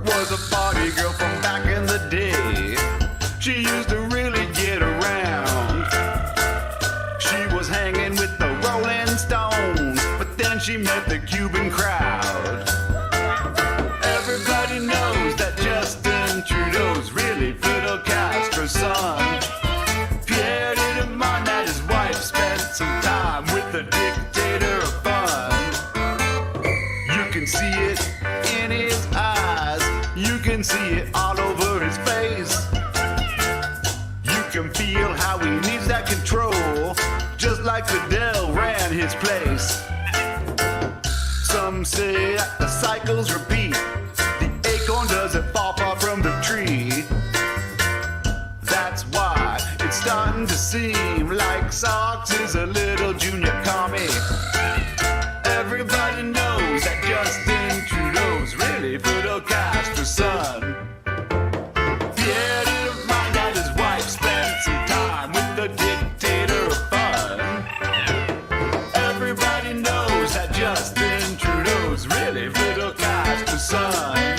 was a party girl from back in the day. She used to really get around. She was hanging with the Rolling Stones, but then she met the Cuban crowd. Everybody knows that Justin Trudeau's really Fidel Castro's son. Pierre didn't mind that his wife spent some time with the dictator of fun. You can see it in his eyes, you can see it all over his face. You can feel how he needs that control, just like Fidel ran his place. Some say that the cycles repeat, the acorn doesn't fall far from the tree. That's why it's starting to seem like Sox is a little junior commie. Everybody knows that Justin Trudeau's really Fidel Castro's son. Pierre didn't mind that his wife spent some time with the dictator of fun. Everybody knows that Justin Trudeau's really Fidel Castro's son.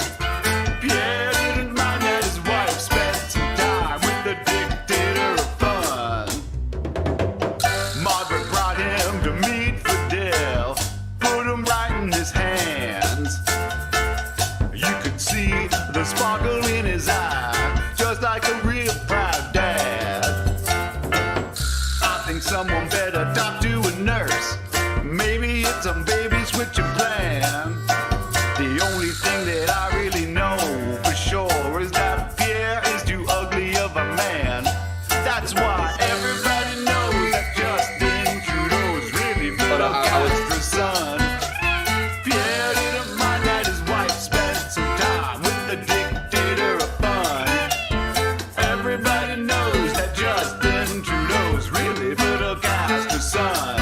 Pierre didn't mind that his wife spent some time with the dictator of fun. Margaret brought him to meet Fidel, put him right in his hands. You could see the sparkle in his eye, just like a real proud dad. I think someone better talk to a nurse. Maybe it's a baby switching plan. The only thing that I really know for sure is that Pierre is too ugly of a man. That's why everybody knows that Justin Trudeau's really Fidel Castro's son. Pierre didn't mind that his wife spent some time with the dictator of fun. Everybody knows that Justin Trudeau's really Fidel Castro's son.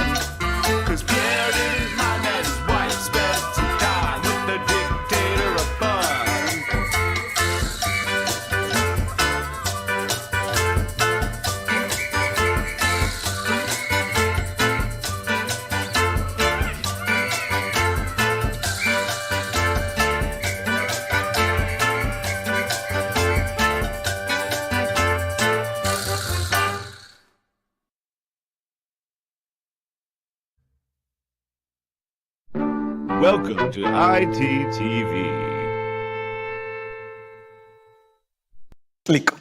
'Cause Pierre didn't mind that his wife spent some time with the dictator of fun. Welcome to ITTV. Click.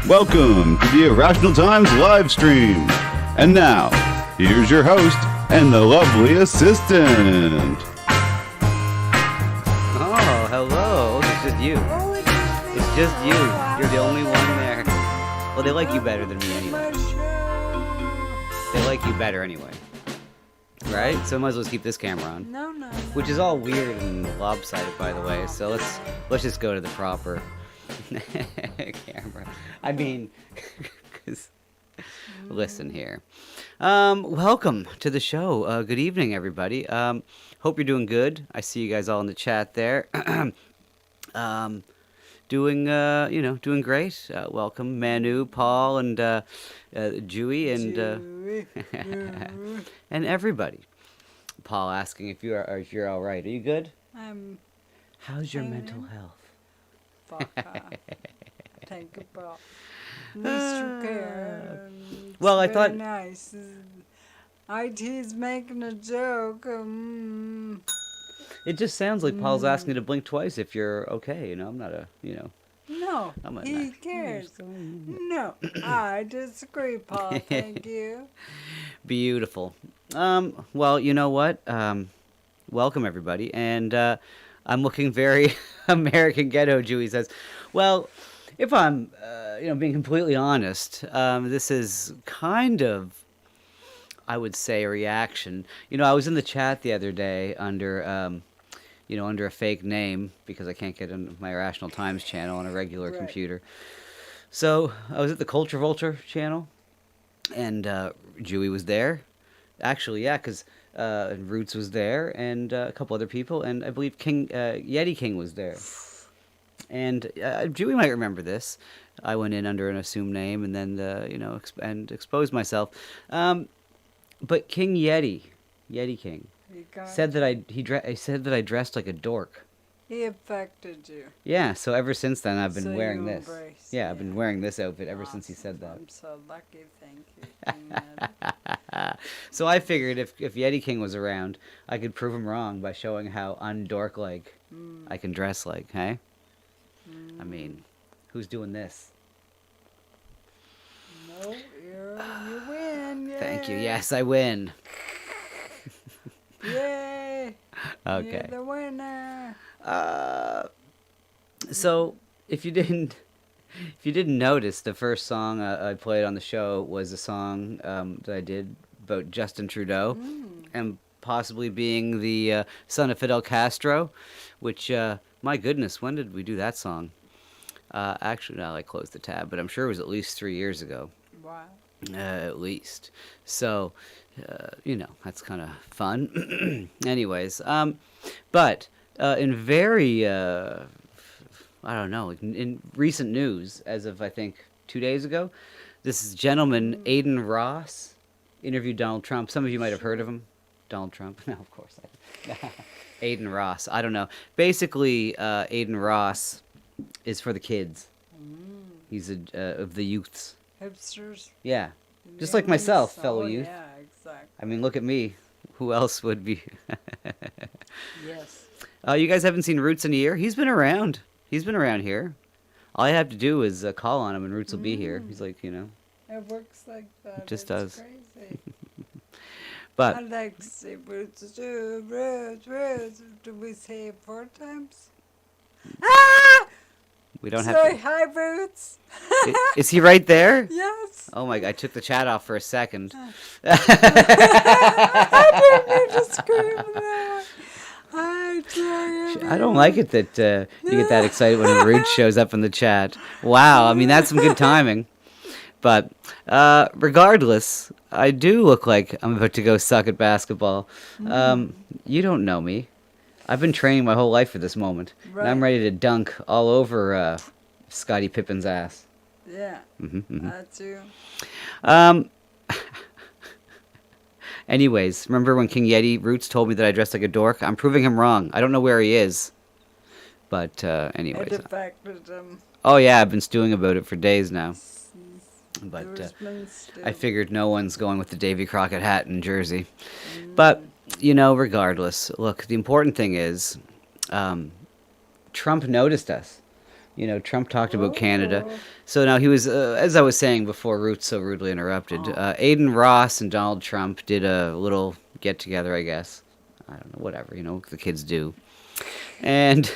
Welcome to the Irrational Times live stream. And now, here's your host and the lovely assistant. Oh, hello. It's just you. It's just you. You're the only one there. Well, they like you better than me anyway. They like you better anyway. Right? So might as well just keep this camera on. No. Which is all weird and lopsided, by the way. So let's just go to the proper camera. I mean, 'cause listen here. Welcome to the show. Good evening, everybody. Hope you're doing good. I see you guys all in the chat there. Doing great. Welcome, Manu, Paul, and Jewy, and and everybody. Paul asking if you're all right. Are you good? How's your mental health? Take a bath. Mr. Care. Well, I thought. Nice. IT's making a joke. It just sounds like Paul's asking you to blink twice if you're okay. I'm not a. No, he cares. No, I disagree, Paul. Thank you. Beautiful. Well, you know what? Welcome everybody, and I'm looking very American ghetto Jew. He says, well, if I'm, being completely honest, this is kind of, I would say, a reaction. I was in the chat the other day under, under a fake name because I can't get into my Irrational Times channel on a regular Right. computer. So I was at the Culture Vulture channel, and Jewy was there. Actually, yeah, because Roots was there, and a couple other people, and I believe Yeti King was there. And Jewy might remember this. I went in under an assumed name, and then and exposed myself. But King Yeti King, He got said that he said that I dressed like a dork. He affected you. Yeah, so ever since then I've been So wearing you this. embrace, Yeah, I've been yeah. wearing this outfit ever since he said that. I'm so lucky, thank you. King Ed. So I figured if Yeti King was around, I could prove him wrong by showing how undork-like I can dress like, hey? I mean, who's doing this? No, you win. Yay. Thank you. Yes, I win. Yay. You're Okay. the winner. So if you didn't notice, the first song I played on the show was a song that I did about Justin Trudeau and possibly being the son of Fidel Castro, which my goodness, when did we do that song? Actually, now I closed the tab, but I'm sure it was at least 3 years ago. Wow. At least. So, that's kind of fun. Anyways, but in very, I don't know, in recent news, as of I think 2 days ago, this gentleman, Aiden Ross, interviewed Donald Trump. Some of you might have heard of him. Donald Trump? No, of course. Aiden Ross. I don't know. Basically, Aiden Ross is for the kids. He's of the youths. Hipsters. Yeah. Just like myself, fellow Oh, youth. Yeah, exactly. I mean, look at me. Who else would be? Yes. You guys haven't seen Roots in a year? He's been around. He's been around here. All I have to do is call on him and Roots will be here. He's like, It works like that. It just It's does. Crazy. I But like to say roots, do roots, roots. Do we say it 4 times? Ah! we don't Sorry, have hi, roots. to. Is he right there? Yes. Oh my! I took the chat off for a second. I didn't mean to scream that. Hi, Jerry. I don't like it that you get that excited when Roots shows up in the chat. Wow, I mean that's some good timing. But regardless, I do look like I'm about to go suck at basketball. You don't know me. I've been training my whole life for this moment. And I'm Right. ready to dunk all over Scottie Pippen's ass. Yeah, that's you. Anyways, remember when King Yeti Roots told me that I dressed like a dork? I'm proving him wrong. I don't know where he is. But anyways. It affected him. Oh yeah, I've been stewing about it for days now. But There's been still. I figured no one's going with the Davy Crockett hat in Jersey. But, regardless, look, the important thing is Trump noticed us. Trump talked about Canada. So now he was, as I was saying before Roots so rudely interrupted, Aiden Ross and Donald Trump did a little get-together, I guess. I don't know, whatever, the kids do. And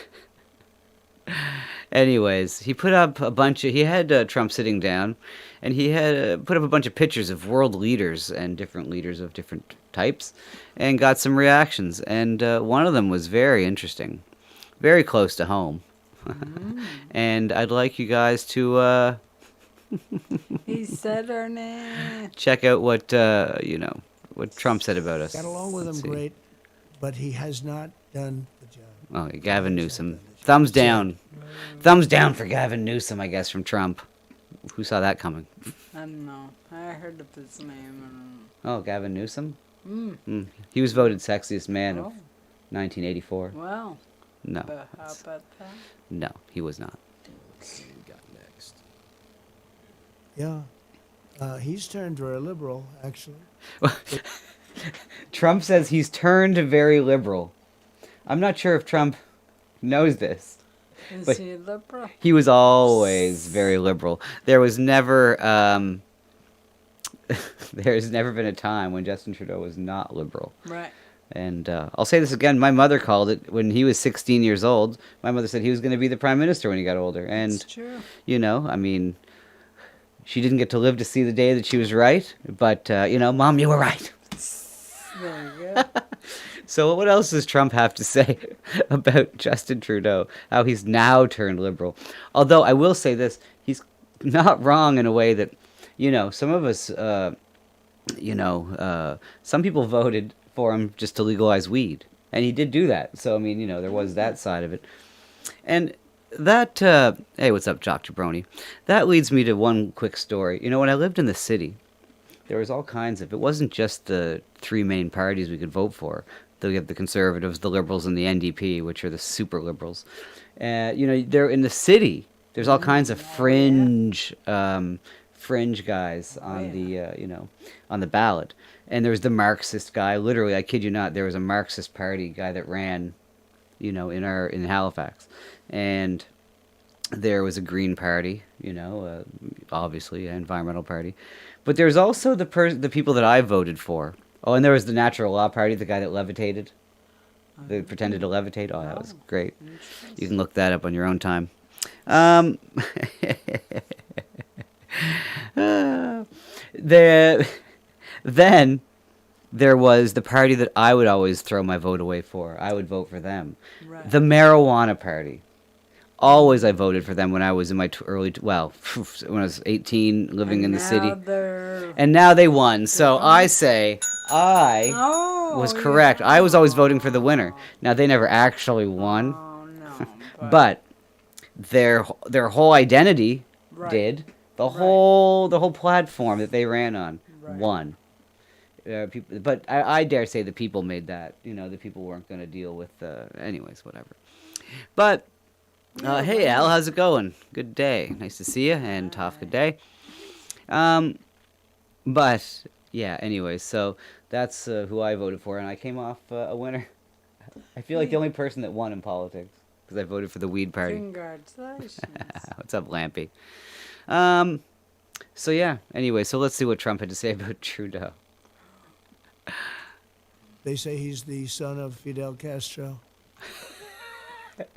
anyways, he put up he had Trump sitting down, and he had put up a bunch of pictures of world leaders and different leaders of different types, and got some reactions. And one of them was very interesting, very close to home. And I'd like you guys to He said her name. check out what what Trump said about us. Got along with him Let's see. great, but he has not done the job. Oh, Gavin Newsom. Thumbs down. Thumbs down for Gavin Newsom, I guess, from Trump. Who saw that coming? I don't know. I heard of his name. Oh, Gavin Newsom? He was voted sexiest man of Oh, 1984. well. No. But how about that? No, he was not. Let's see who we got next. Yeah. He's turned very liberal, actually. Trump says he's turned very liberal. I'm not sure if Trump knows this. Is But- he liberal? He was always very liberal. There was never there's never been a time when Justin Trudeau was not liberal. Right. And I'll say this again. My mother called it when he was 16 years old. My mother said he was going to be the prime minister when he got older. And, It's true. you know, I mean, she didn't get to live to see the day that she was right. But, you know, Mom, you were right. There you go. So what else does Trump have to say about Justin Trudeau? How he's now turned liberal. Although I will say this, he's not wrong in a way that, you know, some of us, some people voted for him just to legalize weed. And he did do that. So, I mean, you know, there was that side of it. And that, hey, what's up, Jock Jabroni? That leads me to one quick story. You know, when I lived in the city, there was all kinds of, it wasn't just the three main parties we could vote for. We have the Conservatives, the Liberals, and the NDP, which are the super liberals. You know, they're in the city. There's all kinds of fringe guys on on the ballot. And there was the Marxist guy. Literally, I kid you not, there was a Marxist party guy that ran, you know, in Halifax, and there was a Green Party, you know, obviously an environmental party, but there's also the people that I voted for. Oh, and there was the Natural Law Party, the guy that levitated, that pretended to levitate. Oh, that was great. You can look that up on your own time. Then there was the party that I would always throw my vote away for. I would vote for them. Right. The Marijuana Party. Always I voted for them when I was in my when I was 18, living in the city. And now they won. So I say I was correct. I was always voting for the winner. Now they never actually won, Oh, no. but their whole identity did. The whole platform that they ran on won. But I dare say the people made that. You know, the people weren't going to deal with. Anyways, whatever. But hey, Al, how's it going? Good day. Nice to see you, and Tough, good day. But yeah. Anyways, so that's who I voted for, and I came off a winner. I feel like the only person that won in politics because I voted for the weed party. Congratulations. What's up, Lampy? So yeah. Anyway, so let's see what Trump had to say about Trudeau. They say he's the son of Fidel Castro.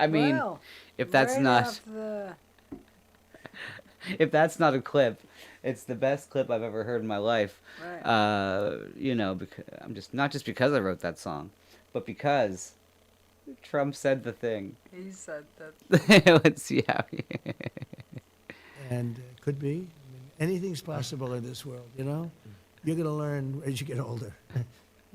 I mean, Well, if that's right not off the- if that's not a clip, it's the best clip I've ever heard in my life. Right. You know, because I'm just not just because I wrote that song, but because Trump said the thing. He said that. Let's see how. And could be. I mean, anything's possible in this world, you know? You're going to learn as you get older.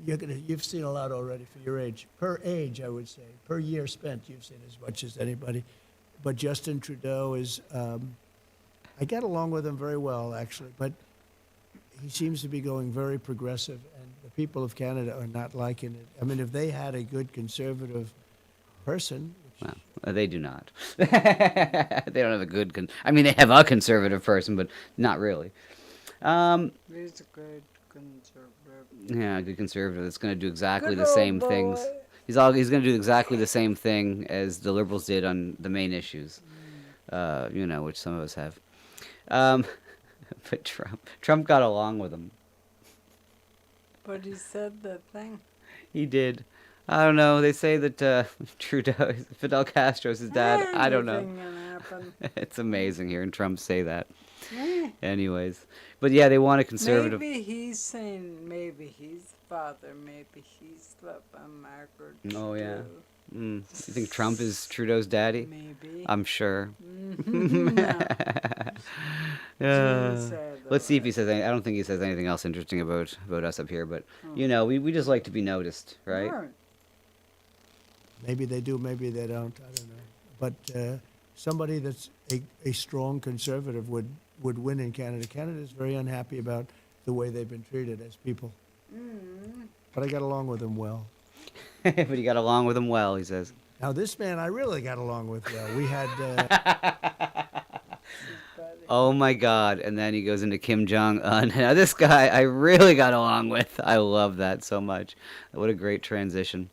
You've seen a lot already for your age. Per age, I would say. Per year spent, you've seen as much as anybody. But Justin Trudeau is, I get along with him very well, actually. But he seems to be going very progressive, and the people of Canada are not liking it. I mean, if they had a good conservative person, Well, they do not. They don't have a good. I mean, they have a conservative person, but not really. He's a good conservative. Yeah, a good conservative that's going to do exactly Good the same old things. boy. He's going to do exactly the same thing as the Liberals did on the main issues. You know, which some of us have. But Trump got along with him. But he said that thing. He did. I don't know. They say that Trudeau, Fidel Castro's his dad. I don't know. Anything can happen. It's amazing hearing Trump say that. Eh, Anyways, but yeah, they want a conservative. Maybe he's saying maybe he's father, maybe he's Margaret. Oh, yeah. Trudeau. You think Trump is Trudeau's daddy? Maybe. I'm sure. No. Let's see if he says anything. I don't think he says anything else interesting about us up here, but you know, we just like to be noticed, right? maybe they do, maybe they don't. I don't know. But somebody that's a strong conservative would win in Canada. Canada is very unhappy about the way they've been treated as people. But I got along with them well. But he got along with him well, he says. Now, this man I really got along with well. We had... Oh my God. And then he goes into Kim Jong-un. Now this guy I really got along with. I love that so much. What a great transition.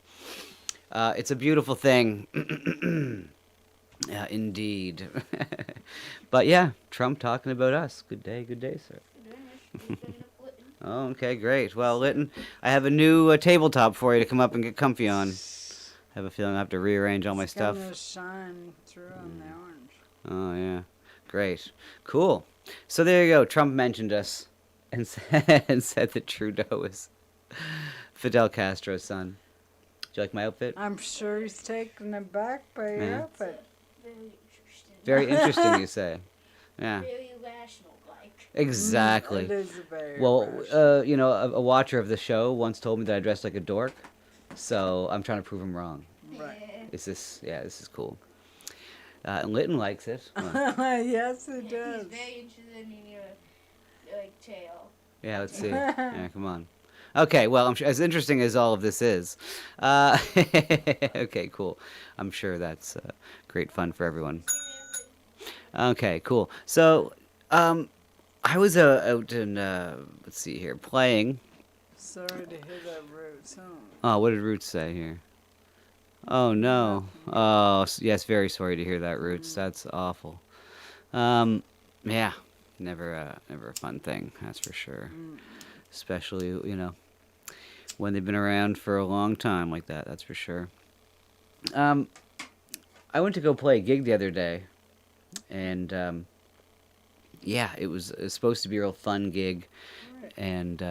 It's a beautiful thing. Yeah, indeed. But yeah, Trump talking about us. Good day, sir. Oh, okay, great. Well, Lytton, I have a new tabletop for you to come up and get comfy on. I have a feeling I have to rearrange all my It's stuff. gonna shine through on the orange. Oh, yeah. Great. Cool. So there you go. Trump mentioned us and said that Trudeau is Fidel Castro's son. Do you like my outfit? I'm sure he's taken aback by your Yeah. outfit. Very interesting. Very interesting, you say. Yeah. Very rational, like. Exactly. It is very Well, rational. you know, a watcher of the show once told me that I dressed like a dork, so I'm trying to prove him wrong. Right. This is cool. And Lytton likes it. Yes, he He's does. very interested in your, like, tail. Yeah, let's see. Yeah, come on. Okay, well, I'm sure, as interesting as all of this is. Okay, cool. I'm sure that's great fun for everyone. Okay, cool. So, I was out in, let's see here, playing. Sorry to hear that rude song. Oh, what did Roots say here? Oh, no. Oh, yes, very sorry to hear that, Roots. That's awful. Yeah, never a fun thing, that's for sure. Especially, you know, when they've been around for a long time like that, that's for sure. I went to go play a gig the other day, and yeah, it was supposed to be a real fun gig, and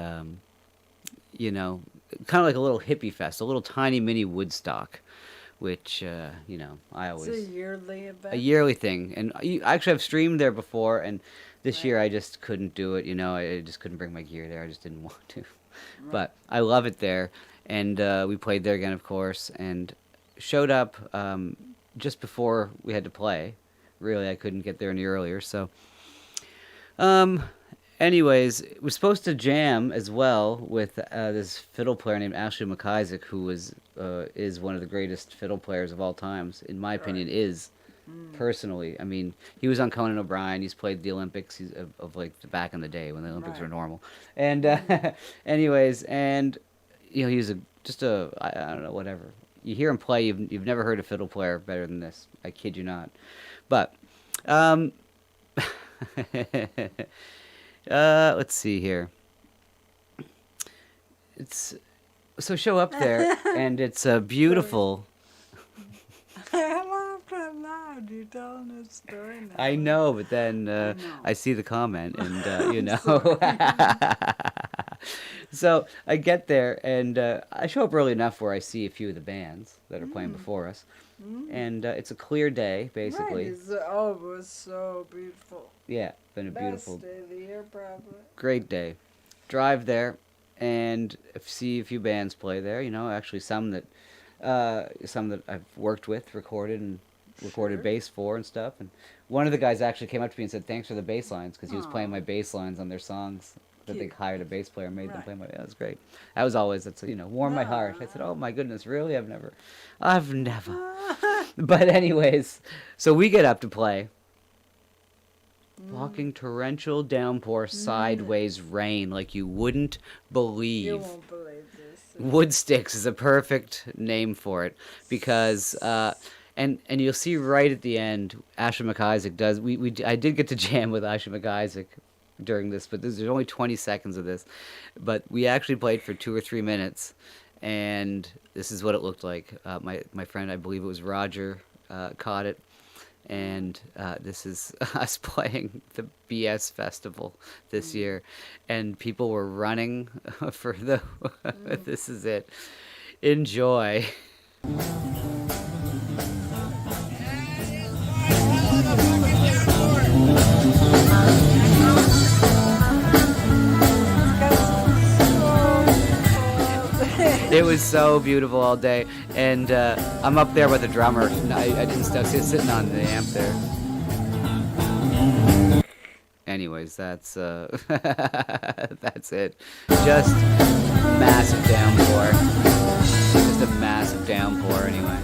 you know, kind of like a little hippie fest, a little tiny mini Woodstock, which you know, I It's always a yearly event. a yearly thing, and actually I've streamed there before, and this year I just couldn't do it. You know, I just couldn't bring my gear there. I just didn't want to. But I love it there, and we played there again, of course, and showed up just before we had to play. Really, I couldn't get there any earlier, so. Anyways, we're supposed to jam as well with this fiddle player named Ashley McIsaac, who is one of the greatest fiddle players of all times, in my opinion, is. Personally, I mean, he was on Conan O'Brien. He's played the Olympics of like the back in the day when the Olympics were Right. normal. And anyways, and you know, he's just a I don't know, whatever. You hear him play, you've never heard a fiddle player better than this. I kid you not. But let's see here. It's so show up there, and it's a beautiful. I laughed out loud. You're telling a story now. I know, but then know. I see the comment, and you know. So I get there, and I show up early enough where I see a few of the bands that are playing before us, and it's a clear day, basically. Right, oh, it was so beautiful. Yeah, been a beautiful, Best day of the year, probably. great day. Drive there, and see a few bands play there. You know, actually some that I've worked with, recorded Sure. bass for and stuff. And one of the guys actually came up to me and said, "Thanks for the bass lines," because he was playing my bass lines on their songs that they Cute. hired a bass player and made them Right. play my. Yeah, that was great. That was always warmed my heart. I said, "Oh my goodness, really? I've never." But anyways, so we get up to play. Fucking torrential downpour, sideways rain, like you wouldn't believe. You won't believe this. Woodsticks is a perfect name for it because and you'll see right at the end Ashley McIsaac does I did get to jam with Ashley McIsaac during this, but there's only 20 seconds of this, but we actually played for 2 or 3 minutes, and this is what it looked like. My friend, I believe it was Roger, caught it. And this is us playing the BS Festival this year, and people were running for the. This is it. Enjoy. It was so beautiful all day, and I'm up there with the drummer. I didn't stop sitting on the amp there. Anyways, that's that's it. Just massive downpour. Just a massive downpour, anyway.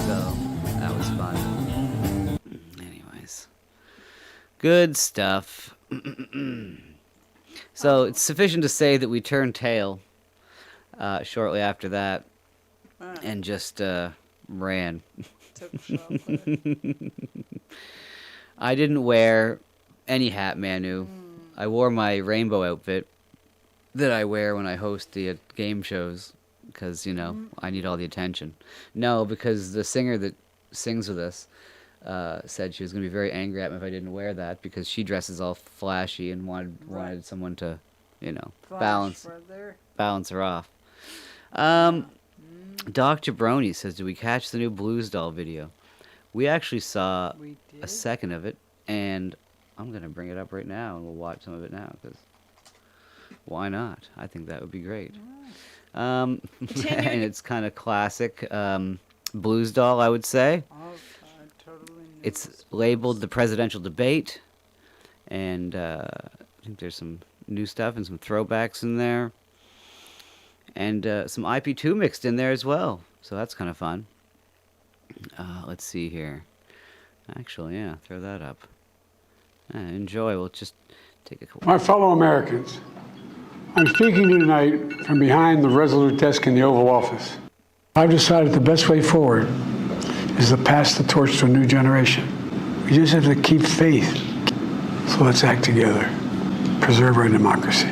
So that was fun. Anyways, good stuff. So it's sufficient to say that we turned tail shortly after that, and just ran. Took chocolate. I didn't wear any hat, Manu. I wore my rainbow outfit that I wear when I host the game shows because, you know, I need all the attention. No, because the singer that sings with us said she was going to be very angry at me if I didn't wear that because she dresses all flashy and wanted someone to, you know, balance her off. Doc Jabroni says, did we catch the new Blues Doll video? We actually saw a second of it, and I'm going to bring it up right now, and we'll watch some of it now, because why not? I think that would be great. And it's kind of classic Blues Doll, I would say. Oh, God, totally new. It's labeled The Presidential Debate, and I think there's some new stuff and some throwbacks in there. And some IP2 mixed in there as well, so that's kind of fun. Let's see here. Actually, yeah, throw that up. Enjoy. We'll just take a couple. My fellow Americans, I'm speaking to you tonight from behind the Resolute desk in the Oval Office. I've decided the best way forward is to pass the torch to a new generation. We just have to keep faith. So let's act together. Preserve our democracy.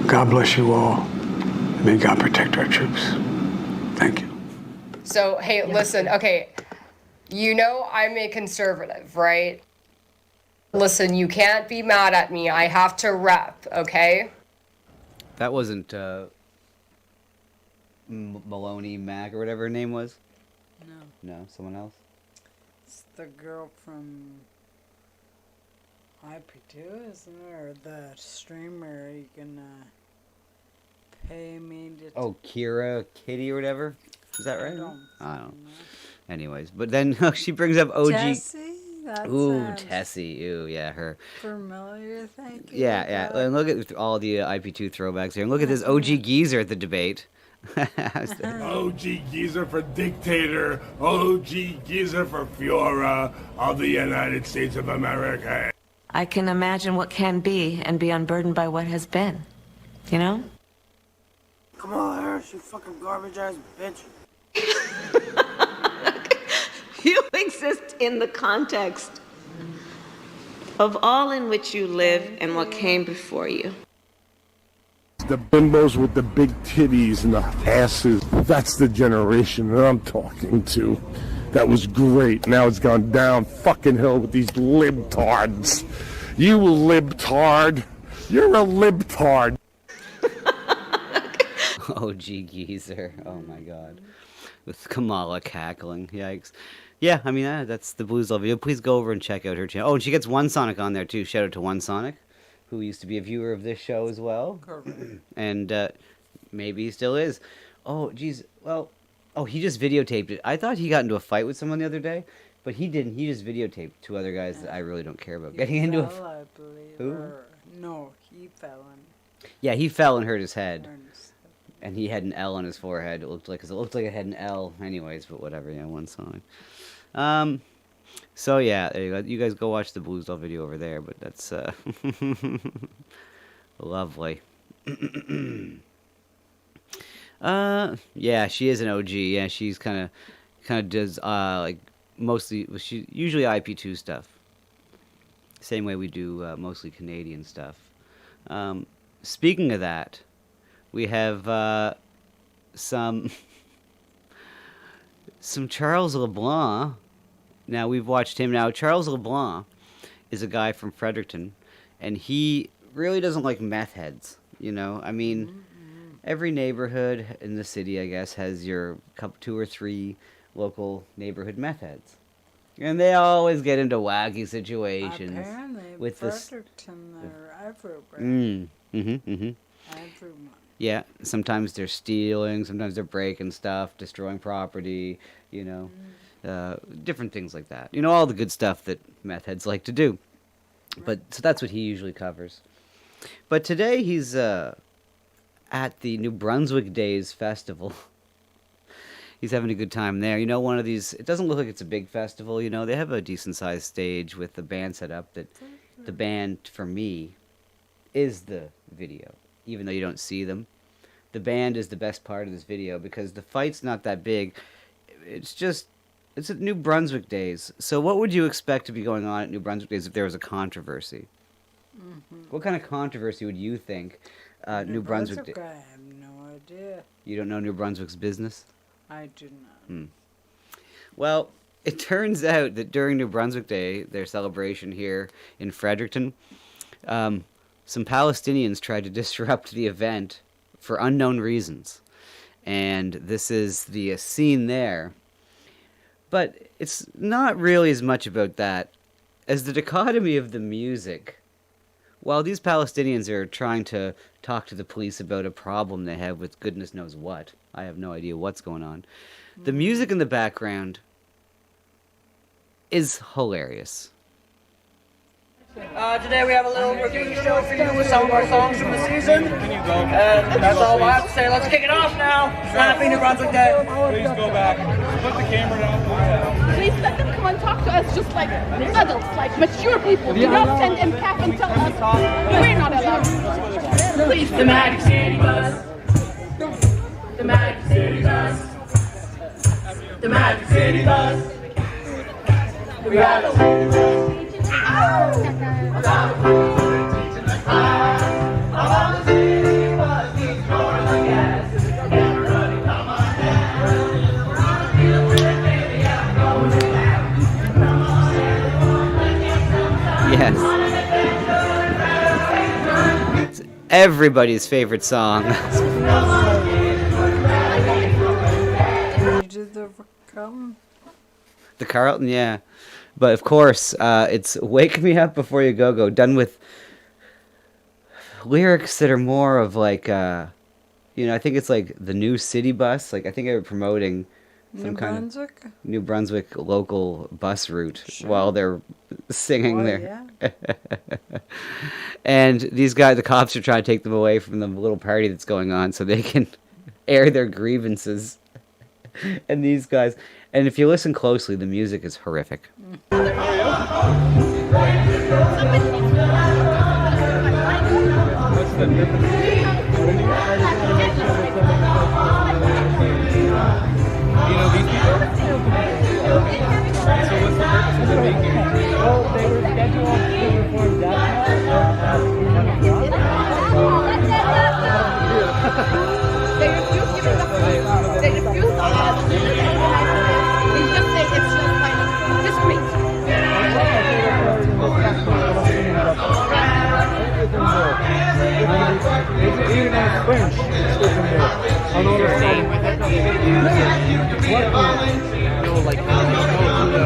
God bless you all. And may God protect our troops. Thank you. So, hey, listen, okay, you know I'm a conservative, right? Listen, you can't be mad at me. I have to rep, okay? That wasn't Maloney Mack or whatever her name was? No, No, someone else? it's the girl from IP2, isn't it? Or the streamer you can pay me to... Oh, Kira Kitty or whatever? Is that right? I don't know. know. Anyways, but then she brings up OG. Tessie? That Ooh, sounds Tessie. Ooh, yeah, her. familiar, thank you. Yeah, yeah. God. And look at all the IP2 throwbacks here. And look at this OG geezer at the debate. OG Geezer for dictator, OG Geezer for Führer of the United States of America. I can imagine what can be and be unburdened by what has been. You know? Come on, Harris, you fucking garbage ass bitch. You exist in the context of all in which you live and what came before you. The bimbos with the big titties and the asses, that's the generation that I'm talking to. That was great. Now it's gone down fucking hill with these libtards. You libtard. You're a libtard. OG geezer. Oh my god. With Kamala cackling. Yikes. Yeah, I mean, that's the Blues Doll video. Please go over and check out her channel. Oh, and she gets One Sonic on there too. Shout out to One Sonic, who used to be a viewer of this show as well. And maybe he still is. Oh, geez. Well, oh, he just videotaped it. I thought he got into a fight with someone the other day, but he didn't. He just videotaped two other guys that I really don't care about getting into a Fell, I believe. Who? No, he fell in. Yeah, he fell and hurt his head. And he had an L on his forehead. It looked like it had an L anyways, but whatever. Yeah, One Sonic. So yeah, there you go. You guys go watch the Blues Doll video over there, but that's lovely. Yeah, she is an OG. Yeah, she's kind of does like mostly she usually IP2 stuff. Same way we do mostly Canadian stuff. Speaking of that, we have some Charles LeBlanc. Now, we've watched him. Now, Charles LeBlanc is a guy from Fredericton, and he really doesn't like meth heads, you know? I mean, every neighborhood in the city, I guess, has your two or three local neighborhood meth heads. And they always get into wacky situations. Apparently, with Fredericton, they're everywhere. Everyone. Yeah, sometimes they're stealing, sometimes they're breaking stuff, destroying property, you know, different things like that. You know, all the good stuff that meth heads like to do. But so that's what he usually covers. But today he's at the New Brunswick Days Festival. He's having a good time there. You know, one of these, it doesn't look like it's a big festival, you know, they have a decent-sized stage with the band set up that the band, for me, is the video. Even though you don't see them. The band is the best part of this video because the fight's not that big. It's just it's at New Brunswick Days. So what would you expect to be going on at New Brunswick Days if there was a controversy? What kind of controversy would you think New Brunswick Days? I have no idea. You don't know New Brunswick's business? I do not. Well, it turns out that during New Brunswick Day, their celebration here in Fredericton, some Palestinians tried to disrupt the event for unknown reasons. And this is the scene there. But it's not really as much about that as the dichotomy of the music. While these Palestinians are trying to talk to the police about a problem they have with goodness knows what, I have no idea what's going on, the music in the background is hilarious. Today we have a little review show for you with some of our songs from the season. And that's all I have to say. Let's kick it off now. Happy New Brunswick Day. Please go back. Put the camera down. Please let them come and talk to us just like adults, like mature people. Do not send them cap and tell us we're not allowed. Please, The Magic City Bus. The Magic City Bus. The Magic City Bus. We got a Yes. It's everybody's favorite song. Did the come? The Carlton, yeah. But of course, it's Wake Me Up Before You Go Go, done with lyrics that are more of like, I think it's like the new city bus. Like, I think they were promoting some kind of New Brunswick local bus route while they're singing there. Yeah. And these guys, the cops are trying to take them away from the little party that's going on so they can air their grievances. And these guys, and if you listen closely, the music is horrific.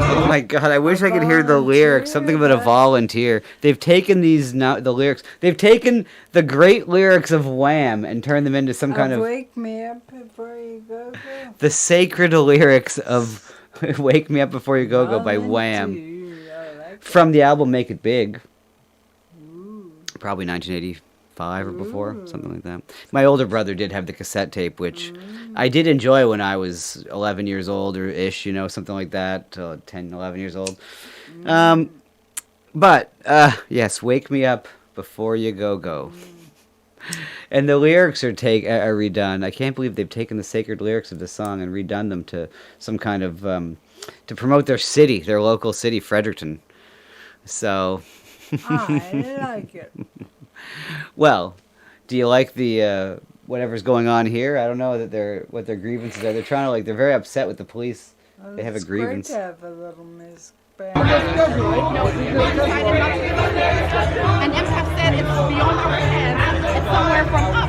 Oh my god, I wish I could hear the lyrics. Something about a volunteer. They've taken the lyrics. They've taken the great lyrics of Wham and turned them into some kind of... Wake me up before you go go. The sacred lyrics of Wake Me Up Before You Go Go by Wham. From the album Make It Big. Probably 1985 or before, something like that. My older brother did have the cassette tape, which I did enjoy when I was 11 years old or ish, something like that, 10, 11 years old. But, yes, Wake Me Up Before You Go Go. And the lyrics are redone. I can't believe they've taken the sacred lyrics of the song and redone them to some kind of, to promote their city, their local city, Fredericton. So... I like it. Well, do you like the whatever's going on here? I don't know what their grievances are. They're trying to they're very upset with the police. They have a grievance. It's great to have a little music band. No, we decided not to go there. And MCAP said it's beyond our hands. It's somewhere from up.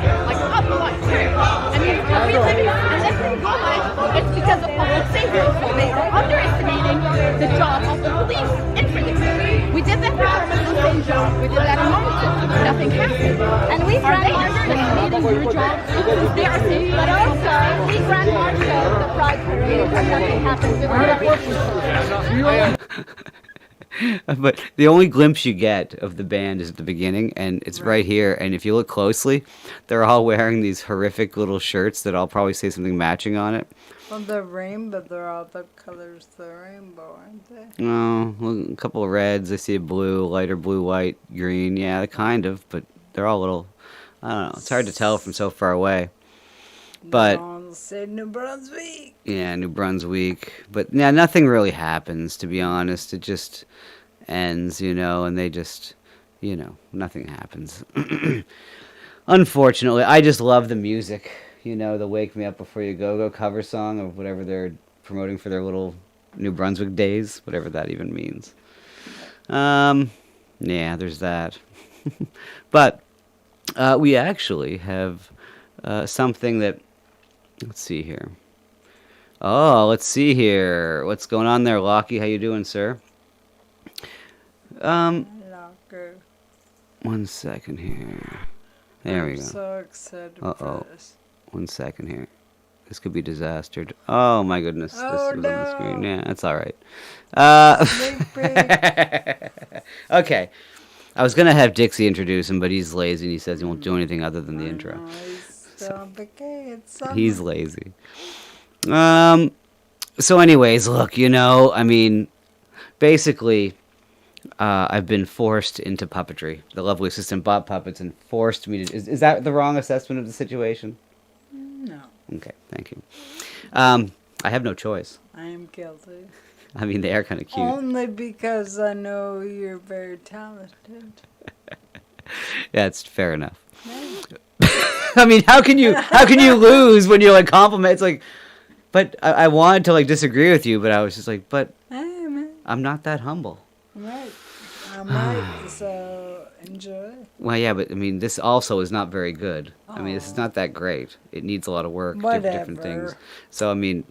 I mean, the reason, and let's go by, it's because of public safety. So they are underestimating the job of the police in Fredericton. We did that for the same job. We did that in Moncton. Nothing happened. And we are they underestimating your job since they are safe. But also, we Grand Marshal the Pride Parade and nothing happened. But the only glimpse you get of the band is at the beginning, and it's right here. And if you look closely, they're all wearing these horrific little shirts that all probably say something matching on it. Well, the rainbow, they're all the colors of the rainbow, aren't they? Oh, well, a couple of reds. I see a blue, lighter blue, white, green. Yeah, kind of, but they're all little. I don't know. It's hard to tell from so far away. But Don't Say New Brunswick. Yeah, New Brunswick. But yeah, nothing really happens, to be honest. It just ends, and they just, nothing happens. Unfortunately, I just love the music. The Wake Me Up Before You Go cover song of whatever they're promoting for their little New Brunswick days, whatever that even means. Yeah, there's that. But we actually have something that, let's see here. Oh, let's see here. What's going on there, Lockie? How you doing, sir? Locker. 1 second here. There we go. I'm so excited Uh-oh. for this. 1 second here. This could be disastered. Oh my goodness. Oh, this was on the screen. no. Yeah, that's all right. Sneak Okay. I was going to have Dixie introduce him, but he's lazy and he says he won't do anything other than the intro. He's lazy. So anyways, look, basically, I've been forced into puppetry. The lovely assistant bought puppets and forced me to... Is that the wrong assessment of the situation? No. Okay, thank you. I have no choice. I am guilty. I mean, they are kind of cute. Only because I know you're very talented. Yeah, it's fair enough. I mean, how can you lose when you're compliment? It's like, but I wanted to disagree with you, but I was just like, but Hey, man. I'm not that humble. Right. I might, so enjoy. Well, yeah, but I mean, this also is not very good. I mean, this is not that great. It needs a lot of work, different things. Whatever. So I mean,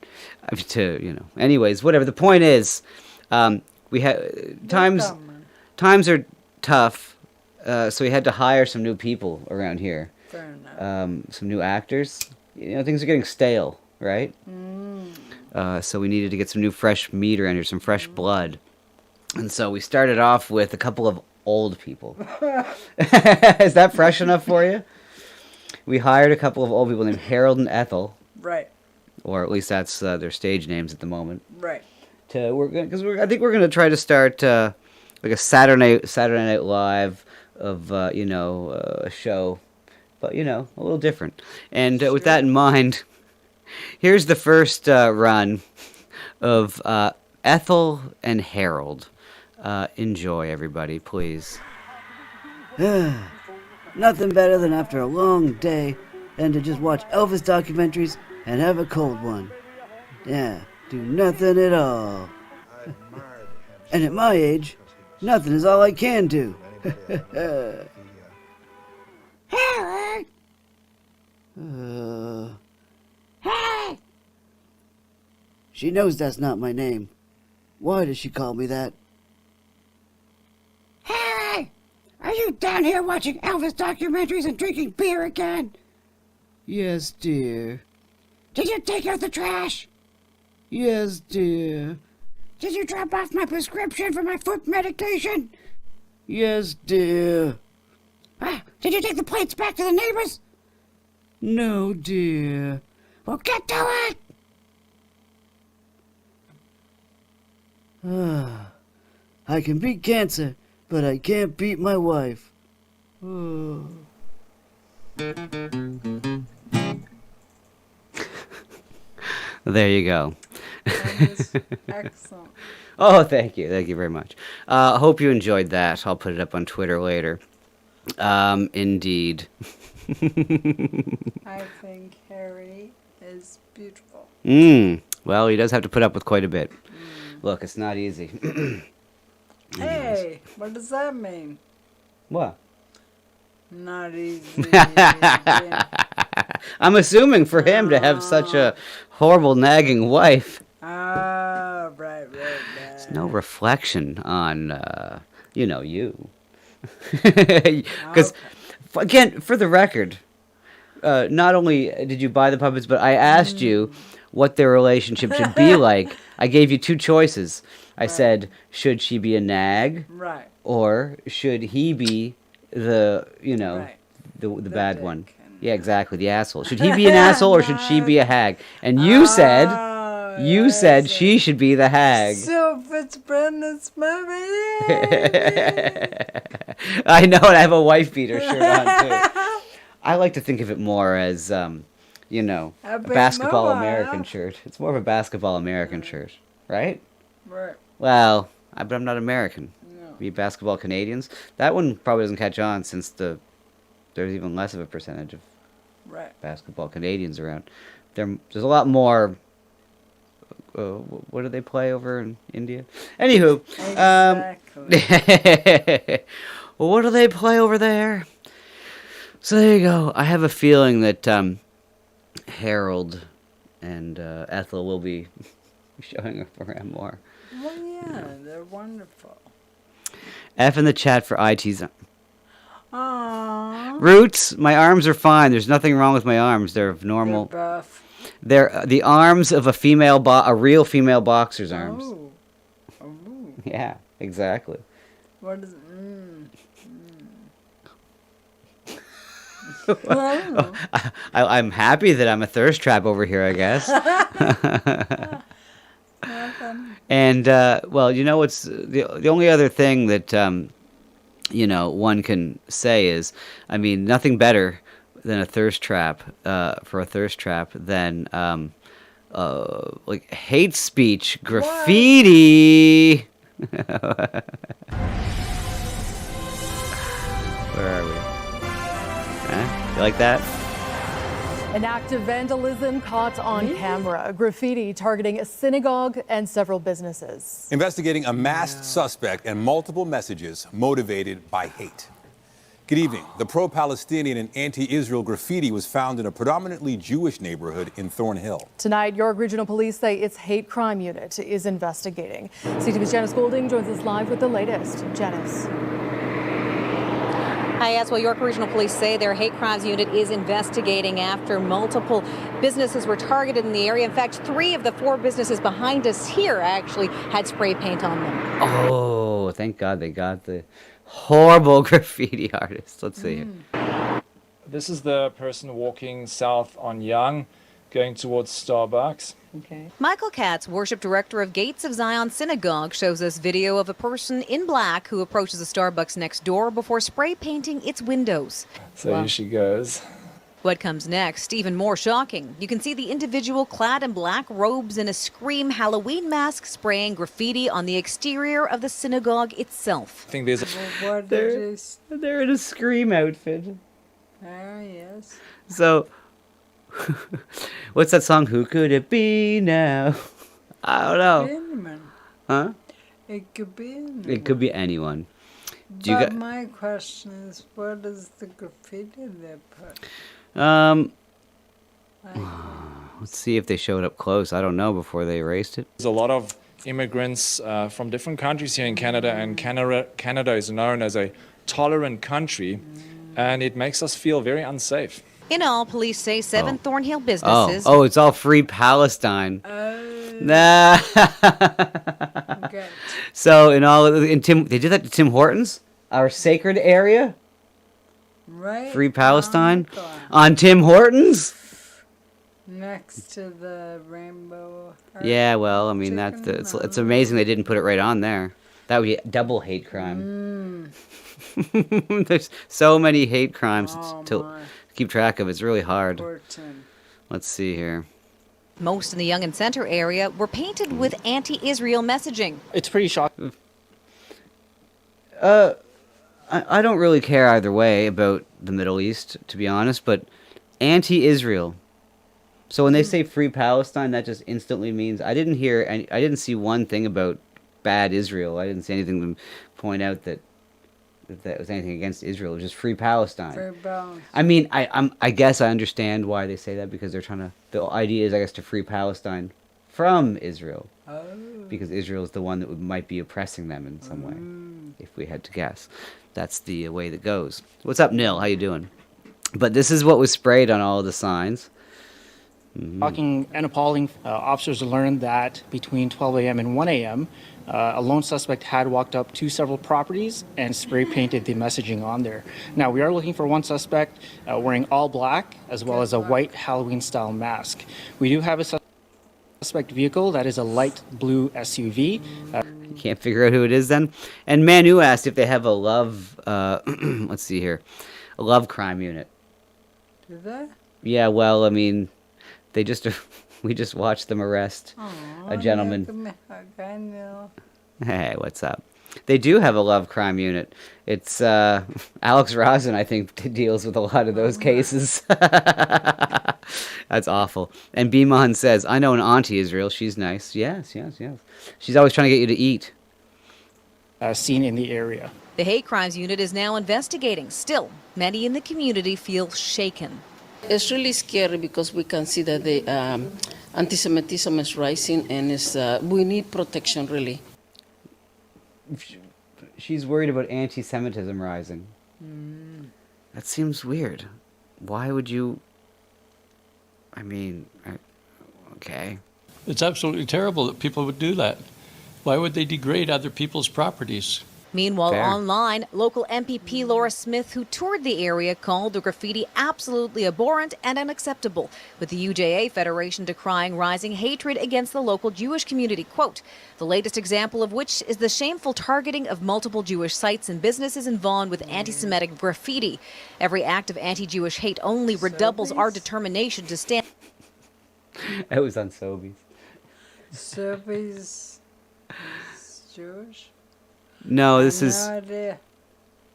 anyways, whatever. The point is, we had times are tough, so we had to hire some new people around here. Fair enough. Some new actors. Things are getting stale, right? So we needed to get some new fresh meat around here, some fresh blood. And so we started off with a couple of old people. Is that fresh enough for you? We hired a couple of old people named Harold and Ethel. Right. Or at least that's their stage names at the moment. Right. I think we're gonna try to start like a Saturday Night Live of a show, but a little different. And with that in mind, here's the first run of Ethel and Harold. Enjoy, everybody, please. Nothing better than after a long day than to just watch Elvis documentaries and have a cold one. Yeah, do nothing at all. And at my age, nothing is all I can do. Harold! Hey! She knows that's not my name. Why does she call me that? Harry! Are you down here watching Elvis documentaries and drinking beer again? Yes, dear. Did you take out the trash? Yes, dear. Did you drop off my prescription for my foot medication? Yes, dear. Did you take the plates back to the neighbors? No, dear. Well, get to it! I can beat cancer, but I can't beat my wife. There you go. Excellent. Oh, thank you very much. Hope you enjoyed that. I'll put it up on Twitter later. Indeed. I think Harry is beautiful. Well, he does have to put up with quite a bit. Look, it's not easy. Hey, what does that mean? What? Not easy. I'm assuming for him to have such a horrible, nagging wife. Right. It's no reflection on, you. Because, again, for the record, not only did you buy the puppets, but I asked you what their relationship should be like. I gave you two choices. I said, should she be a nag? Right. Or should he be the bad one? Yeah, exactly, the asshole. Should he be an asshole or should she be a hag? And you said she should be the hag. So Fitzbrendan's movie. I know, and I have a wife beater shirt on too. I like to think of it more as you know, A a bit basketball more, American huh? shirt. It's more of a basketball American shirt, right? Right. Well, but I'm not American. No. We basketball Canadians. That one probably doesn't catch on since there's even less of a percentage of Right. basketball Canadians around. There's a lot more. What do they play over in India? Anywho, Exactly. well, what do they play over there? So there you go. I have a feeling that Harold and Ethel will be showing up around more. Well, yeah, they're wonderful. F in the chat for IT's. Aww. Roots, my arms are fine. There's nothing wrong with my arms. They're of normal. They're buff. They're the arms of a real female boxer's arms. Oh. Oh. Yeah, exactly. What is Well, I don't know. I'm happy that I'm a thirst trap over here, I guess. And well, you know what's the only other thing that you know one can say is, I mean, nothing better than a thirst trap for a thirst trap than like hate speech graffiti. Where are we? Huh? You like that? An act of vandalism caught on camera. Graffiti targeting a synagogue and several businesses. Investigating a masked suspect and multiple messages motivated by hate. Good evening. The pro-Palestinian and anti-Israel graffiti was found in a predominantly Jewish neighborhood in Thornhill. Tonight, York Regional Police say its hate crime unit is investigating. CTV's Janice Golding joins us live with the latest. Janice. Hi, yes. Well, York Regional Police say their hate crimes unit is investigating after multiple businesses were targeted in the area. In fact, 3 of the 4 businesses behind us here actually had spray paint on them. Oh, thank God they got the horrible graffiti artist. Let's see here. This is the person walking south on Young, going towards Starbucks. Okay. Michael Katz, worship director of Gates of Zion Synagogue, shows us video of a person in black who approaches a Starbucks next door before spray painting its windows. So here she goes. What comes next? Even more shocking. You can see the individual clad in black robes and a Scream Halloween mask spraying graffiti on the exterior of the synagogue itself. I think there's They're in a Scream outfit. Oh, yes. So, what's that song? Who could it be now? I don't know. Anyone. Huh? It could be anyone. It could be anyone. Do But you my question is, what is the graffiti they put? Let's see if they showed up close. I don't know before they erased it. There's a lot of immigrants from different countries here in Canada, and Canada is known as a tolerant country, and it makes us feel very unsafe. In all, police say 7 Thornhill businesses. Oh, it's all free Palestine. Nah. So they did that to Tim Hortons, our sacred area. Right. Free Palestine on Tim Hortons. Next to the rainbow. Yeah, well, I mean it's amazing they didn't put it right on there. That would be double hate crime. There's so many hate crimes to keep track of. It's really hard. Let's see here. Most in the Yonge and Centre area were painted with anti-Israel messaging. It's pretty shocking. I don't really care either way about the Middle East, to be honest, but anti-Israel. So when they say free Palestine, that just instantly means I didn't see one thing about bad Israel. I didn't see anything to point out that was anything against Israel. It was just free Palestine. Free Palestine. I mean, I guess I understand why they say that, because they're trying to. The idea is, I guess, to free Palestine from Israel, because Israel is the one that might be oppressing them in some way. If we had to guess, that's the way that goes. What's up, Nil? How you doing? But this is what was sprayed on all of the signs. Shocking and appalling. Officers learned that between 12 a.m. and 1 a.m., a lone suspect had walked up to several properties and spray painted the messaging on there. Now, we are looking for one suspect wearing all black, as well as a white Halloween-style mask. We do have a suspect vehicle that is a light blue SUV. You can't figure out who it is then? And Manu asked if they have a love, let's see here, a love crime unit. Do they? Yeah, well, I mean, They just we just watched them arrest a gentleman. Give me a hug, I know. Hey, what's up? They do have a love crime unit. It's Alex Rosen, I think, deals with a lot of those cases. That's awful. And Biman says, I know an auntie Israel. She's nice. Yes. She's always trying to get you to eat. Seen in the area. The hate crimes unit is now investigating. Still, many in the community feel shaken. It's really scary because we can see that the anti-Semitism is rising, and we need protection, really. She's worried about anti-Semitism rising. That seems weird. Why would you... I mean, okay. It's absolutely terrible that people would do that. Why would they degrade other people's properties? Meanwhile, Fair. online, local MPP Laura Smith, who toured the area, called the graffiti absolutely abhorrent and unacceptable, with the UJA Federation decrying rising hatred against the local Jewish community. Quote, the latest example of which is the shameful targeting of multiple Jewish sites and businesses involved with anti-Semitic graffiti. Every act of anti-Jewish hate only redoubles our determination to stand. It was on Sobeys. Sobeys is Jewish? No, this No is... idea.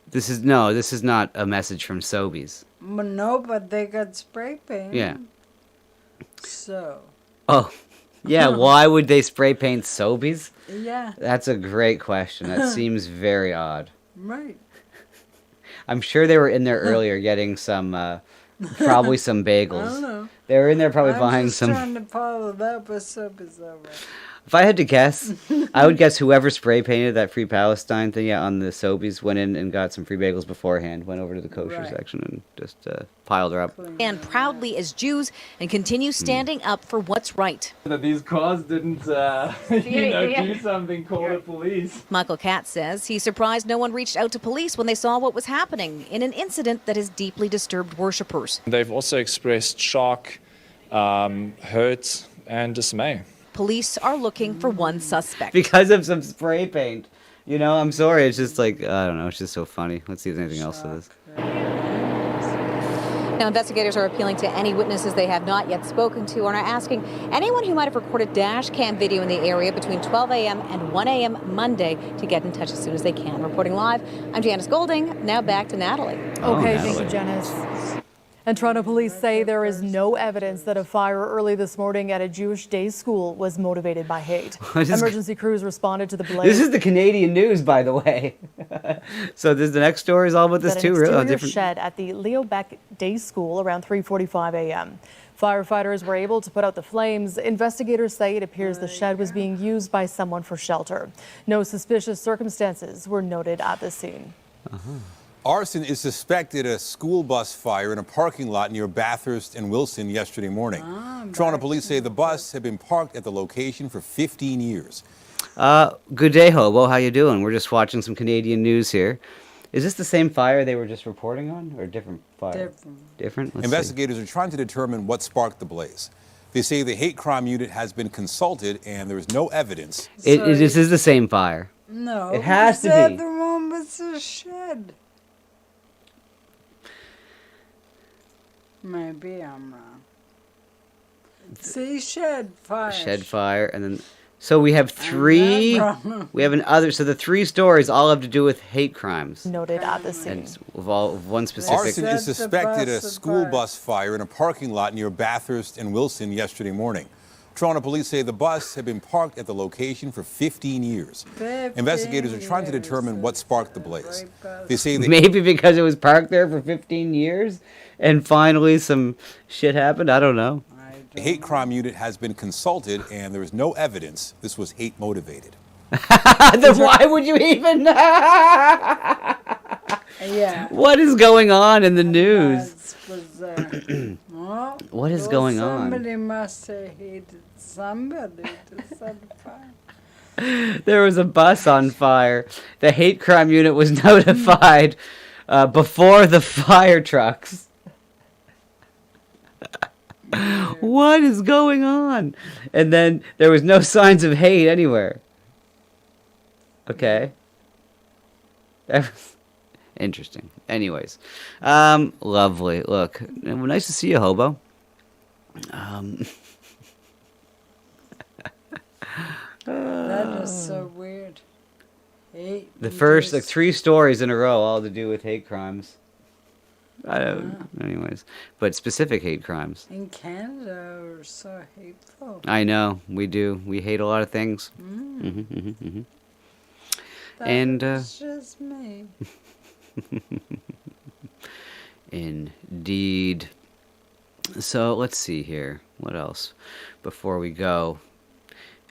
This is not a message from Sobeys. No, but they got spray paint. Yeah. So. Oh, yeah. Why would they spray paint Sobeys? Yeah. That's a great question. That seems very odd. Right. I'm sure they were in there earlier getting some, probably some bagels. I don't know. They were in there probably I'm buying just some. trying to follow that, but Sobeys all right. If I had to guess, I would guess whoever spray painted that Free Palestine thing on the Sobeys went in and got some free bagels beforehand, went over to the kosher Right. section and just piled her up. And proudly as Jews and continue standing up for what's right. That these cars didn't, do something, call the police. Michael Katz says he's surprised no one reached out to police when they saw what was happening in an incident that has deeply disturbed worshippers. They've also expressed shock, hurt, and dismay. Police are looking for one suspect. Because of some spray paint. You know, I'm sorry. It's just like, I don't know. It's just so funny. Let's see if there's anything else to this. Now, investigators are appealing to any witnesses they have not yet spoken to and are asking anyone who might have recorded dash cam video in the area between 12 a.m. and 1 a.m. Monday to get in touch as soon as they can. Reporting live, I'm Janice Golding. Now back to Natalie. Okay, thank you, Janice. And Toronto police say there is no evidence that a fire early this morning at a Jewish day school was motivated by hate. Emergency crews responded to the blaze. This is the Canadian news, by the way. So the next story is all about this At too. an Really exterior different. shed at the Leo Beck Day School around 3:45 a.m. Firefighters were able to put out the flames. Investigators say it appears the shed was being used by someone for shelter. No suspicious circumstances were noted at the scene. Arson is suspected at a school bus fire in a parking lot near Bathurst and Wilson yesterday morning. Toronto police say the bus had been parked at the location for 15 years. Good day, Hobo. How you doing? We're just watching some Canadian news here. Is this the same fire they were just reporting on, or a different fire? Different. Let's see. Investigators are trying to determine what sparked the blaze. They say the hate crime unit has been consulted and there is no evidence. This is the same fire. No. It has to the be. other one was a shed. Maybe I'm wrong. See, shed fire. Shed fire, and then so we have three. wrong. We have another. So the three stories all have to do with hate crimes. Noted at the scene. And of one specific. Arson is suspected at a school bus fire in a parking lot near Bathurst and Wilson yesterday morning. Toronto police say the bus had been parked at the location for 15 years. 15 Investigators are trying to determine what sparked the blaze. They say that Maybe because it was parked there for 15 years, and finally some shit happened. I don't know. the hate crime unit has been consulted and there is no evidence this was hate motivated. Then why would you even? Yeah. What is going on in the news? Well, What is going on? Somebody must have hated somebody to set fire. There was a bus on fire. The hate crime unit was notified before the fire trucks. What is going on? And then there was no signs of hate anywhere. Okay. That was interesting. Anyways. Lovely. Look, nice to see you, Hobo. That is so weird. Hate The first like videos. 3 stories in a row, all to do with hate crimes. Anyways, but specific hate crimes. In Canada, we're so hateful. I know we do. We hate a lot of things. And That's just me. indeed. So let's see here. What else before we go?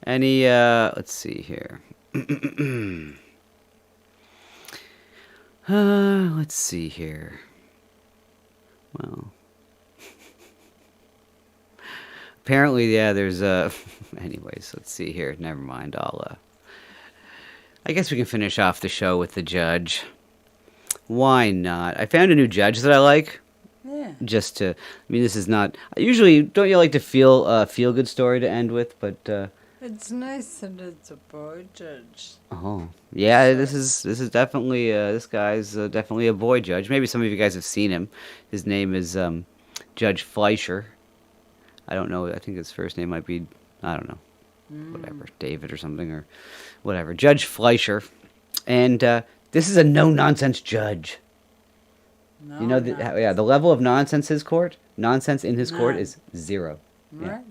Any? Let's see here. Let's see here. Well, apparently, yeah. There's anyways, let's see here. Never mind. I guess we can finish off the show with the judge. Why not? I found a new judge that I like. Yeah. Just to, I mean, this is not usually. Don't you like to feel good story to end with? But It's nice that it's a boy judge. oh yeah, this is definitely this guy's definitely a boy judge. Maybe some of you guys have seen him. His name is Judge Fleischer. I don't know. I think his first name might be, I don't know, whatever, David or something or whatever. Judge Fleischer, and this is a no-nonsense judge. You know, yeah, the level of nonsense nonsense in his court None. is 0. Yeah. Right.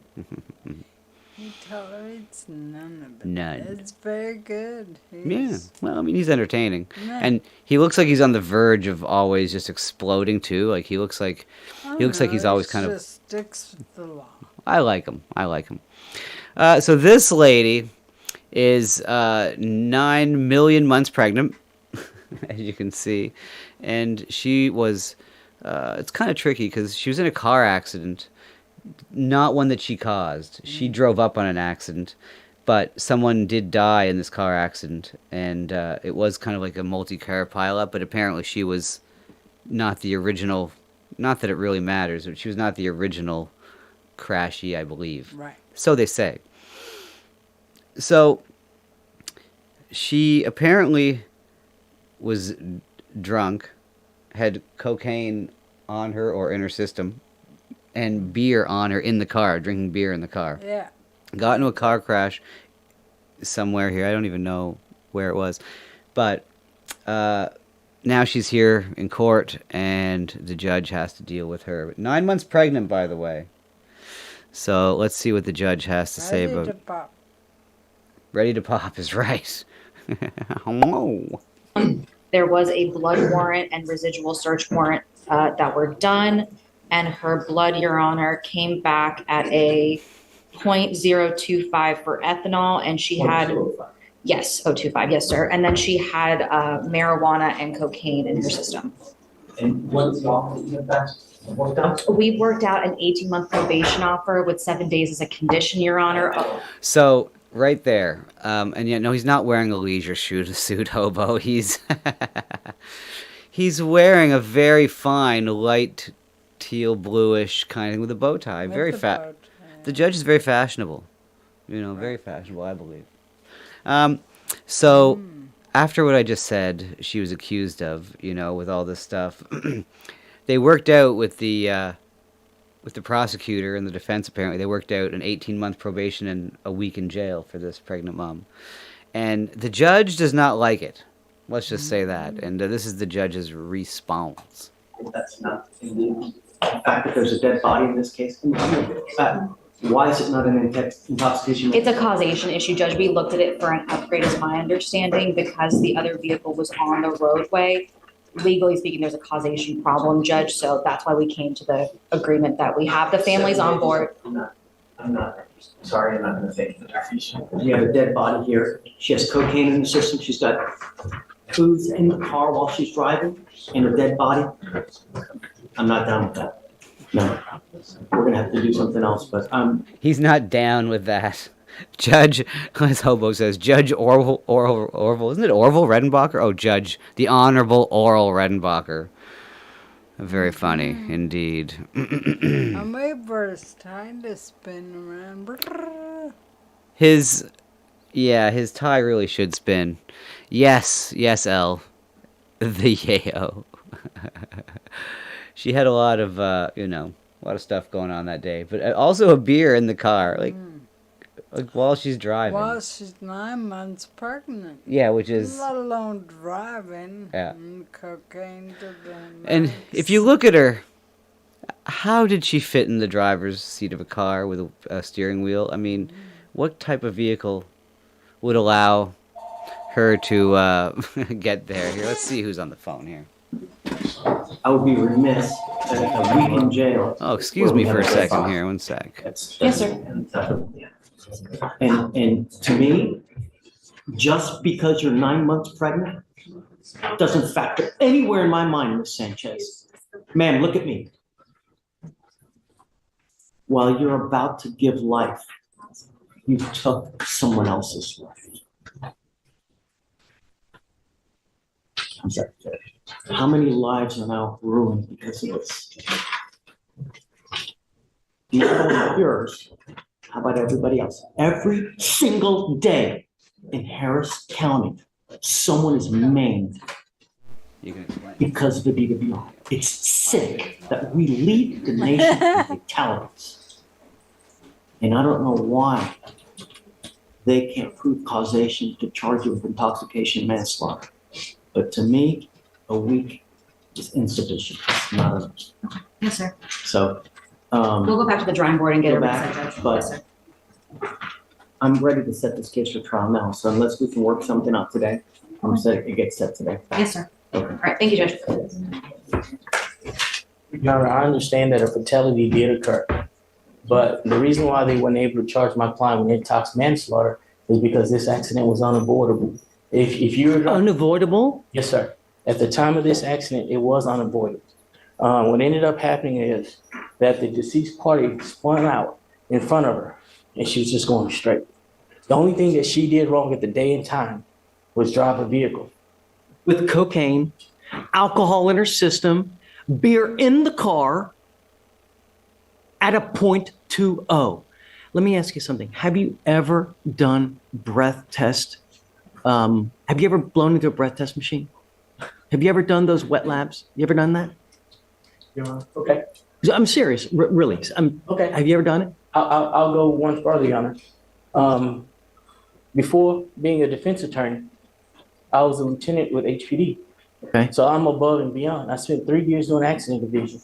He tolerates none of it. None. It's very good. Yeah, well, I mean, he's entertaining, Yeah. and he looks like he's on the verge of always just exploding too. Like he looks like he's always kind of. Just sticks with the law. I like him. So this lady is 9 million months pregnant, as you can see, and she was. It's kind of tricky because she was in a car accident, not one that she caused. She drove up on an accident, but someone did die in this car accident, and it was kind of like a multi-car pileup. But apparently, she was not the original. Not that it really matters, but she was not the original crashy, I believe. Right. So they say. So she apparently was drunk, had cocaine on her or in her system, and beer on her in the car, drinking beer in the car. Yeah. Got into a car crash somewhere here. I don't even know where it was. But now she's here in court, and the judge has to deal with her. 9 months pregnant, by the way. So let's see what the judge has to say Ready about. to pop. Ready to pop is right. Hello. There was a blood warrant and residual search warrant that were done, and her blood, Your Honor, came back at a 0.025 for ethanol, and she had, yes, 0.25, yes, sir. And then she had marijuana and cocaine in her system. And what's the offer that you have back? Worked out? We worked out an 18-month probation offer with 7 days as a condition, Your Honor. So right there, and yet no, he's not wearing a leisure suit, hobo. He's wearing a very fine light teal bluish kind of thing with a bow tie. With Very the fat. bow The judge is very fashionable. You know, very fashionable, I believe. So after what I just said, she was accused of, you know, with all this stuff. They worked out with the prosecutor and the defense. Apparently, they worked out an 18-month probation and a week in jail for this pregnant mom, and the judge does not like it. Let's just say that. And this is the judge's response. That's not the fact that there's a dead body in this case. Why is it not an intoxication? It's a causation issue, Judge. We looked at it for an upgrade, is my understanding, because the other vehicle was on the roadway. Legally speaking, there's a causation problem, Judge, so that's why we came to the agreement that we have the families on board. I'm not sorry, I'm not gonna fake it. You have a dead body here. She has cocaine in the system. She's got foods in the car while she's driving and a dead body. I'm not down with that. No, we're gonna have to do something else, but He's not down with that. Judge, as Hobo says, Judge Orville, isn't it Orville Redenbacher? Oh, Judge, the Honorable Oral Redenbacher. Very funny, indeed. I'm waiting for his time to spin around. His tie really should spin. Yes, Elle. The yayo. She had a lot of, A lot of stuff going on that day. But also a beer in the car, like while she's driving. Well, she's 9 months pregnant. Yeah, which is... Let alone driving. Yeah. And cocaine to the And max. if you look at her, how did she fit in the driver's seat of a car with a steering wheel? I mean, what type of vehicle would allow her to get there? Here, let's see who's on the phone here. I would be remiss a week in jail. Oh, excuse me for a second here. One sec. Yes, sir. And to me, just because you're 9 months pregnant doesn't factor anywhere in my mind, Miss Sanchez. Ma'am, look at me. While you're about to give life, you took someone else's life. I'm sorry. How many lives are now ruined because of this? Not only yours, how about everybody else? Every single day in Harris County, someone is maimed because of the DWI. It's sick that we lead the nation in fatalities. And I don't know why they can't prove causation to charge you with intoxication manslaughter. But to me, a week is insufficient. It's not enough. Yes, sir. So, We'll go back to the drawing board and get go a back, reset, Judge. but- Yes, sir. I'm ready to set this case for trial now. So unless we can work something out today, I'm set, it gets set today. Yes, sir. Okay. All right, thank you, Judge. Your Honor, I understand that a fatality did occur, but the reason why they weren't able to charge my client with intox manslaughter is because this accident was unavoidable. If you're unavoidable? Yes, sir. At the time of this accident, it was unavoidable. What ended up happening is that the deceased party spun out in front of her, and she was just going straight. The only thing that she did wrong at the day and time was drive a vehicle. With cocaine, alcohol in her system, beer in the car at a .20. Let me ask you something. Have you ever done breath test? Have you ever blown into a breath test machine? Have you ever done those wet labs? You ever done that? Your Honor. Okay. I'm serious, really. Okay. Have you ever done it? I'll go one further, Your Honor. Before being a defense attorney, I was a lieutenant with HPD. Okay. So I'm above and beyond. I spent 3 years doing accident division.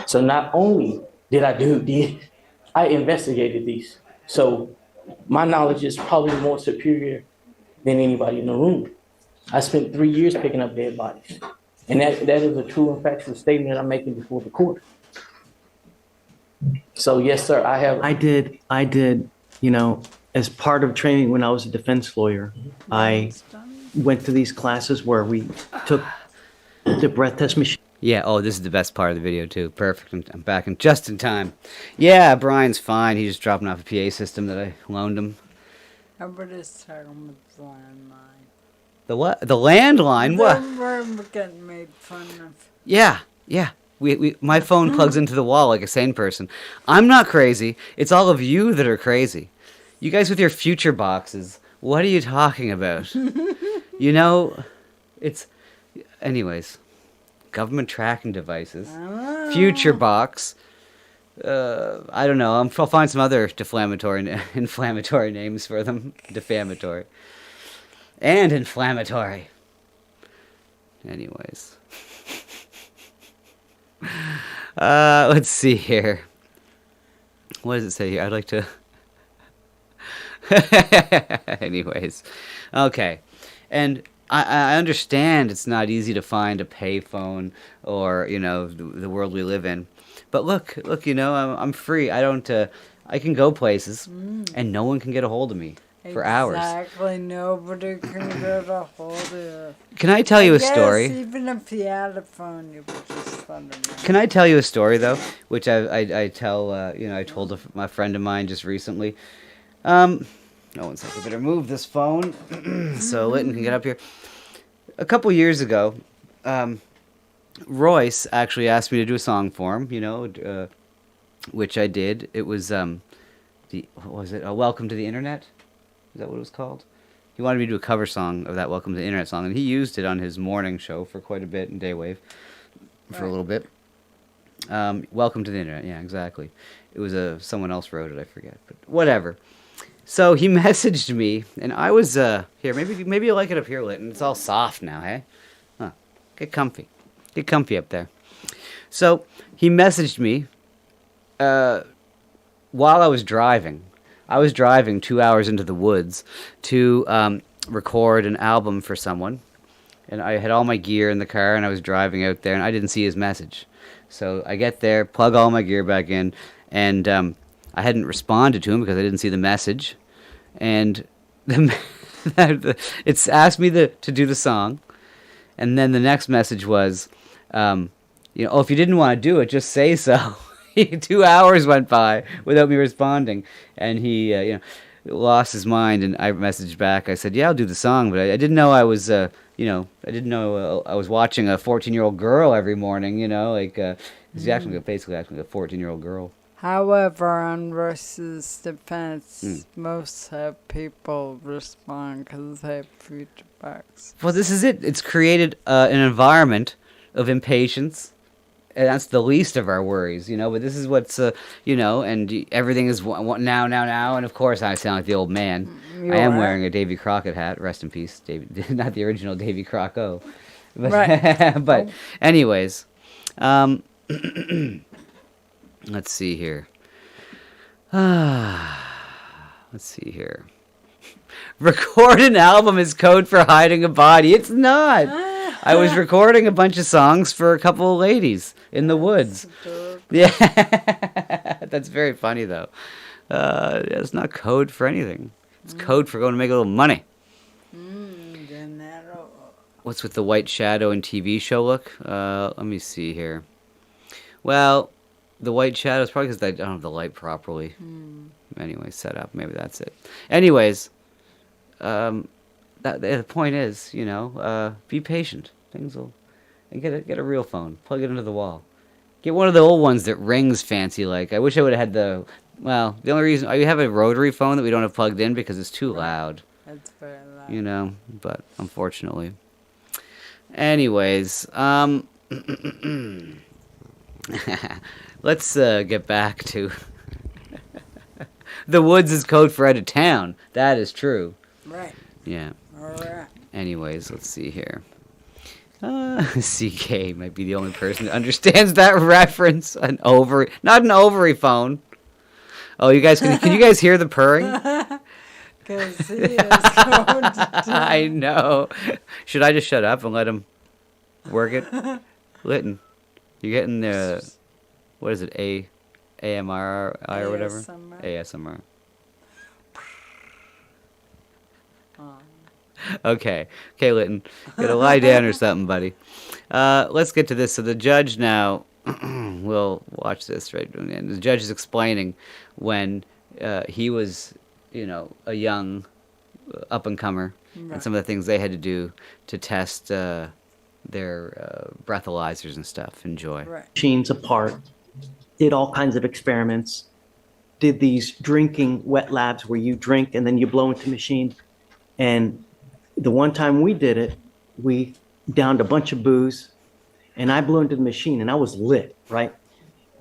So not only did I investigated these. So my knowledge is probably more superior than anybody in the room. I spent 3 years picking up dead bodies. And that is a true and factual statement I'm making before the court. So yes, sir, I have. I did, as part of training when I was a defense lawyer, I went to these classes where we took the breath test machine. Yeah, oh, this is the best part of the video, too. Perfect. I'm back in just in time. Yeah, Brian's fine. He's just dropping off a PA system that I loaned him. Everybody's talking about the landline. The what? The landline? What? We're getting made fun of. Yeah. My phone plugs into the wall like a sane person. I'm not crazy. It's all of you that are crazy. You guys with your future boxes. What are you talking about? It's... Anyways. Government tracking devices. Future box. I don't know. I'll find some other inflammatory names for them. Defamatory. And inflammatory. Anyways. Let's see here. What does it say here? I'd like to... Anyways. Okay. And I understand it's not easy to find a payphone or, the world we live in. But look, I'm free. I can go places and no one can get a hold of me for hours. Exactly. Nobody can get a hold of you. Can I tell you a story? Even if you had a phone, you would just find it. Can I tell you a story, though? Which I tell, I told my friend of mine just recently. No, one second. I better move this phone so Litton can get up here. A couple years ago, Royce actually asked me to do a song for him, which I did. It was, what was it? Welcome to the Internet? Is that what it was called? He wanted me to do a cover song of that Welcome to the Internet song, and he used it on his morning show for quite a bit in Daywave for a little bit. Welcome to the internet. Yeah, exactly. It was someone else wrote it. I forget, but whatever. So he messaged me, and I was here. Maybe you like it up here, Litton. It's all soft now, hey? Huh. Get comfy up there. So he messaged me while I was driving. I was driving 2 hours into the woods to record an album for someone, and I had all my gear in the car, and I was driving out there, and I didn't see his message. So I get there, plug all my gear back in, and I hadn't responded to him because I didn't see the message, and it's asked me to do the song, and then the next message was, oh, if you didn't want to do it, just say so. 2 hours went by without me responding, and he lost his mind, and I messaged back. I said, yeah, I'll do the song, but I didn't know I was I didn't know I was watching a 14-year-old girl every morning, he's basically acting like a 14-year-old girl. However, on Russ's defense, most people respond because they have feedbacks. Well, this is it. It's created an environment of impatience, and that's the least of our worries, but this is what's, and everything is now, and of course I sound like the old man. I am wearing a Davy Crockett hat, rest in peace, Davy, not the original Davy Crocko. But, Right. But anyways, let's see here. Let's see here. Record an album is code for hiding a body. It's not. I was recording a bunch of songs for a couple of ladies in the woods. Yeah. That's very funny, though. It's not code for anything. It's code for going to make a little money. What's with the white shadow and TV show look? Let me see here. Well, the white shadow is probably because I don't have the light properly. Anyway, set up. Maybe that's it. Anyways, the point is, be patient. Things will, and get a real phone. Plug it into the wall. Get one of the old ones that rings fancy like. I wish I would have had the only reason I have a rotary phone that we don't have plugged in because it's too loud. It's very loud. But unfortunately. Anyways, let's get back to the woods is code for out of town. That is true. Right. Yeah. All right. Anyways, let's see here. CK might be the only person that understands that reference. Not an ovary phone. Oh, you guys, can you guys hear the purring? Because he is going to I know. Should I just shut up and let him work it? Litton, you're getting the, what is it, AMR or whatever? ASMR. Okay, Litton, gotta lie down or something, buddy. Let's get to this. So the judge now, we'll watch this, right? And the judge is explaining when he was, a young up-and-comer, and some of the things they had to do to test their breathalyzers and stuff. Enjoy. Machines apart, did all kinds of experiments, did these drinking wet labs where you drink and then you blow into machine. And the one time we did it, we downed a bunch of booze and I blew into the machine and I was lit, right?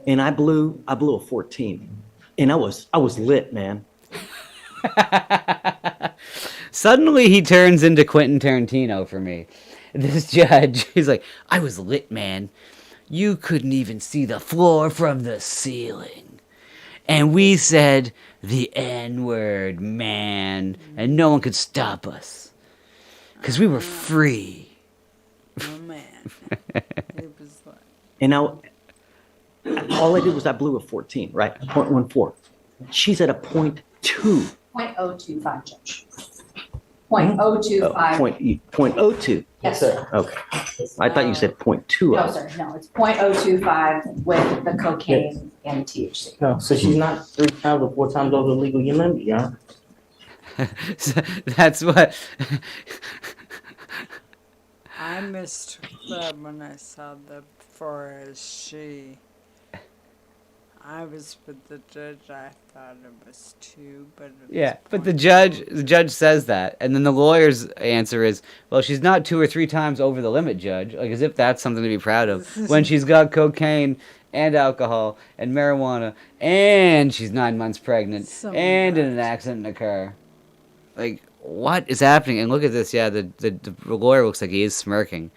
And I blew a 14 and I was lit, man. Suddenly he turns into Quentin Tarantino for me. This judge, he's like, I was lit, man. You couldn't even see the floor from the ceiling. And we said the N-word, man. And no one could stop us. Because we were free. Oh, man. It was like... And all I did was I blew a 14, right? 0.14. She's at a 0.2. 0.025, Judge. 0.025. 0.02. Yes, sir. Okay. I thought you said 0.2. No, sir. No, it's 0.025 with the cocaine and THC. No, so she's not 3 times or 4 times over the legal limit, yeah? So that's what... I mistook that when I saw the for as she. I was with the judge. I thought it was 2, but it was Yeah, but the judge says that, and then the lawyer's answer is, "Well, she's not 2 or 3 times over the limit, judge." Like as if that's something to be proud of. When she's got cocaine and alcohol and marijuana, and she's 9 months pregnant, and in an accident in a car. Like, what is happening? And look at this. Yeah, the lawyer looks like he is smirking.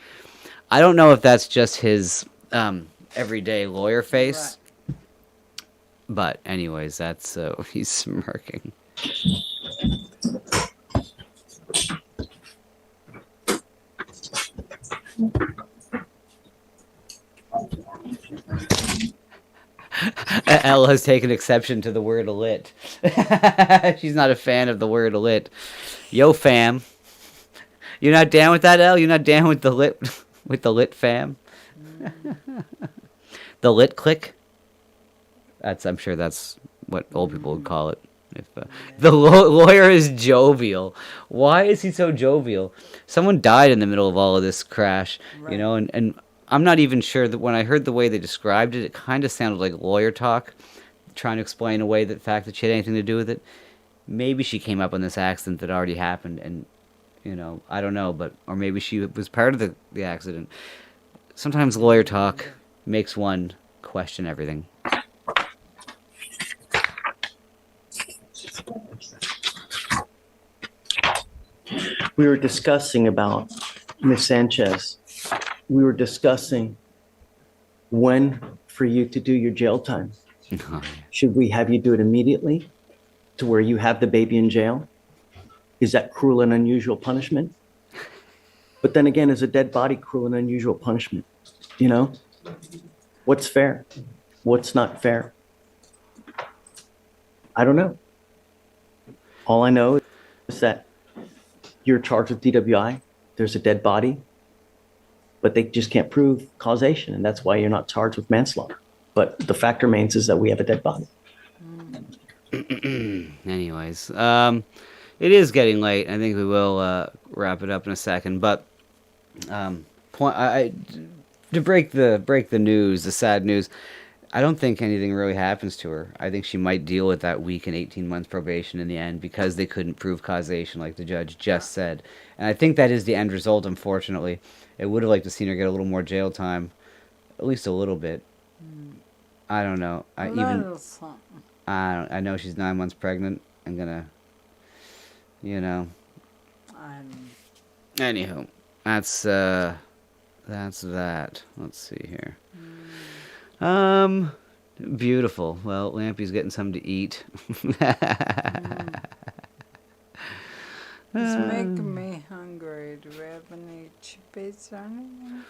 I don't know if that's just his everyday lawyer face. But anyways, that's he's smirking. Elle has taken exception to the word lit. She's not a fan of the word lit. Yo, fam. You're not down with that, Elle? You're not down with the lit fam? The lit click? I'm sure that's what old people would call it. If the lawyer is jovial. Why is he so jovial? Someone died in the middle of all of this crash, you know, and I'm not even sure that when I heard the way they described it, it kind of sounded like lawyer talk, trying to explain away the fact that she had anything to do with it. Maybe she came up on this accident that already happened, and, you know, I don't know, or maybe she was part of the accident. Sometimes lawyer talk makes one question everything. We were discussing about Ms. Sanchez. We were discussing when for you to do your jail time. Should we have you do it immediately to where you have the baby in jail? Is that cruel and unusual punishment? But then again, is a dead body cruel and unusual punishment? You know? What's fair? What's not fair? I don't know. All I know is that you're charged with DWI. There's a dead body, but they just can't prove causation, and that's why you're not charged with manslaughter. But the fact remains is that we have a dead body. Anyways, it is getting late. I think we will wrap it up in a second. But to break the news, the sad news, I don't think anything really happens to her. I think she might deal with that week and 18 months probation in the end because they couldn't prove causation, like the judge just said. And I think that is the end result, unfortunately. I would have liked to see her get a little more jail time, at least a little bit. I don't know. I know she's 9 months pregnant. I'm gonna, you know. Anywho, that's that. Let's see here. Beautiful. Well, Lampy's getting something to eat. It's making me hungry. Do we have any chippies or anything?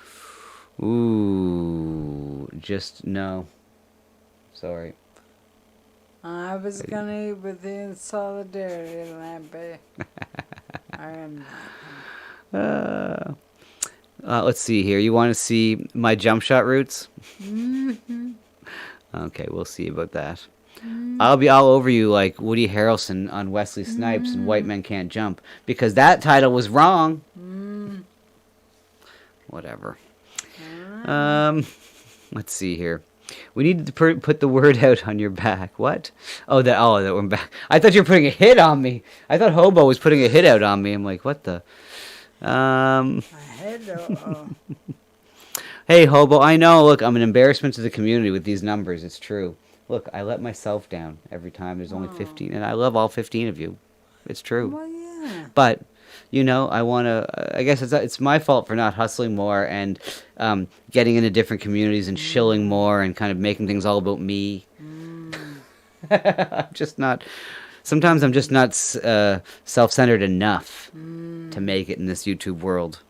Ooh, just no. Sorry. I was gonna eat with you in solidarity, Lampy. I am not. Let's see here. You want to see my jump shot routes? Mm-hmm. Okay, we'll see about that. I'll be all over you like Woody Harrelson on Wesley Snipes and White Men Can't Jump because that title was wrong. Whatever. Let's see here. We need to put the word out on your back. What? That one back. I thought you were putting a hit on me. I thought Hobo was putting a hit out on me. I'm like, what the? Hey, Hobo, I know, look, I'm an embarrassment to the community with these numbers. It's true. Look, I let myself down every time. There's only 15, and I love all 15 of you. It's true. Well, yeah. But, you know, I guess it's my fault for not hustling more and getting into different communities and shilling more and kind of making things all about me. I'm just not... Sometimes I'm just not self-centered enough to make it in this YouTube world.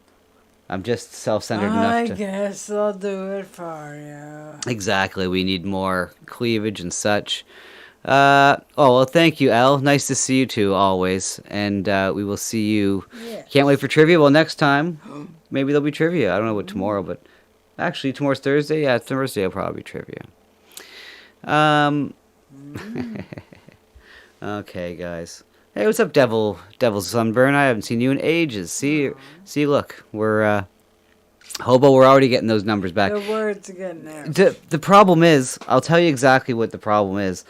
I'm just self-centered enough to... I guess I'll do it for you. Exactly. We need more cleavage and such. Well, thank you, Elle. Nice to see you too, always. And we will see you... Yes. Can't wait for trivia. Well, next time, maybe there'll be trivia. I don't know what tomorrow, but... Actually, tomorrow's Thursday? Yeah, Thursday will probably be trivia. Okay, guys. Hey, what's up, Devil's Sunburn? I haven't seen you in ages. See, look, we're Hobo, we're already getting those numbers back. The words again there. The problem is, I'll tell you exactly what the problem is.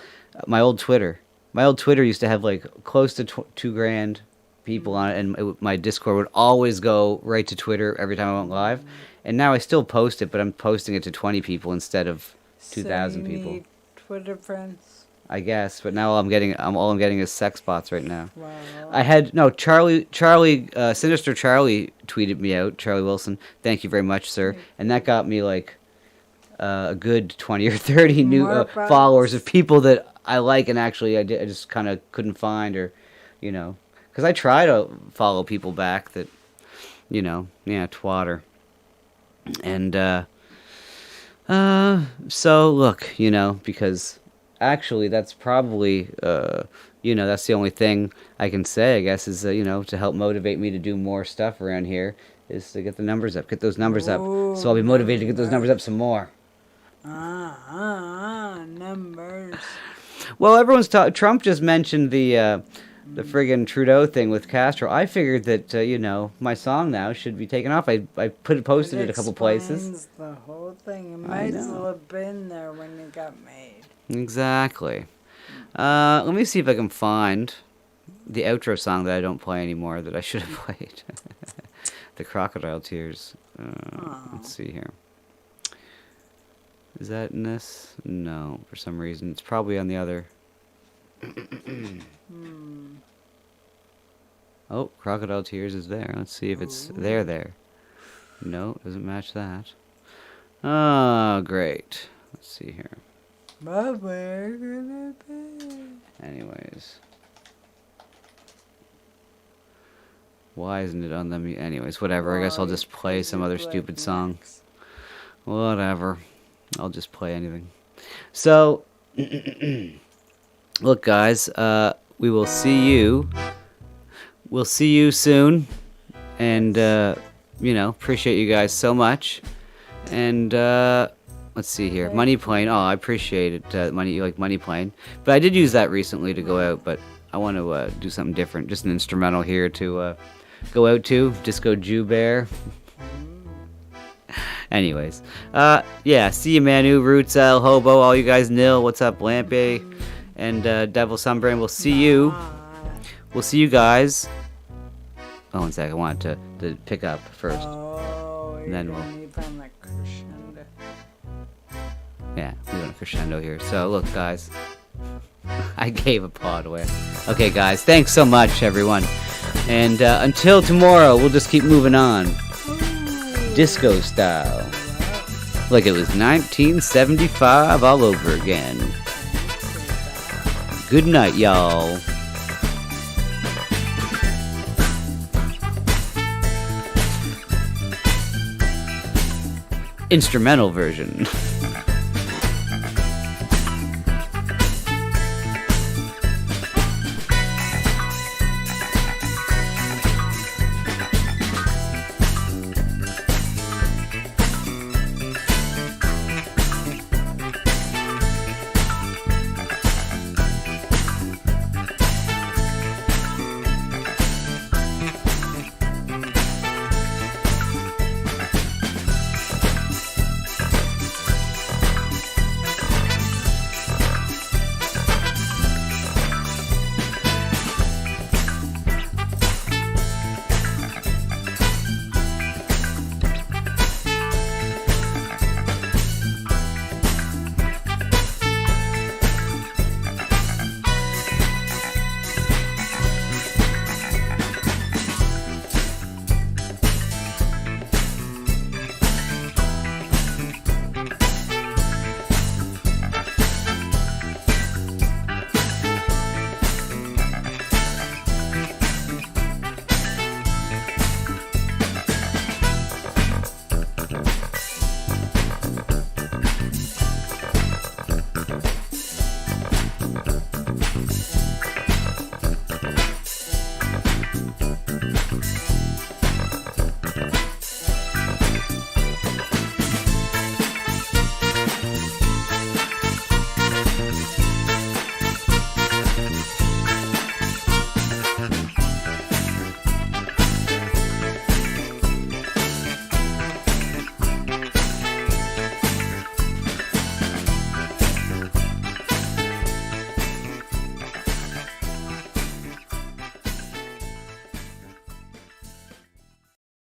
My old Twitter used to have like close to 2 grand people on it, and my Discord would always go right to Twitter every time I went live. And now I still post it, but I'm posting it to 20 people instead of 2,000 so you people. Need Twitter friends. I guess, but now all I'm getting is sex bots right now. Wow. I had Sinister Charlie tweeted me out, Charlie Wilson. Thank you very much, sir. And that got me like a good 20 or 30 new followers of people that I like, and actually I just kind of couldn't find, or because I try to follow people back that twatter. And so look, because actually that's probably that's the only thing I can say, I guess, is to help motivate me to do more stuff around here, is to get the numbers up, get those numbers up. So I'll be motivated to get those numbers up some more. Numbers. Well, everyone's Trump just mentioned the friggin' Trudeau thing with Castro. I figured that my song now should be taken off. I posted it a couple places. The whole thing. It might as well have been there when it got made. Exactly. Let me see if I can find the outro song that I don't play anymore that I should have played. The Crocodile Tears. Let's see here. Is that in this? No, for some reason. It's probably on the other. Oh, Crocodile Tears is there. Let's see if it's there. No, doesn't match that. Oh, great. Let's see here. But where could it be? Anyways. Why isn't it on them? Anyways, whatever. I guess I'll just play some other stupid song. Whatever. I'll just play anything. So, look, guys, we will see you. We'll see you soon. And, appreciate you guys so much. And, let's see here. Money Plane. Oh, I appreciate it. You like Money Plane. But I did use that recently to go out, but I want to do something different. Just an instrumental here to go out to. Disco Jew Bear. Anyways. See you, Manu, Roots, El Hobo, all you guys, Nil, what's up, Lampy, and Devil Sunbrain. We'll see you. We'll see you guys. Oh, one sec. I wanted to pick up first. And then we'll... Yeah, we're doing a crescendo here. So, look, guys. I gave a pod away. Okay, guys. Thanks so much, everyone. And until tomorrow, we'll just keep moving on. Disco style. Like it was 1975 all over again. Good night, y'all. Instrumental version.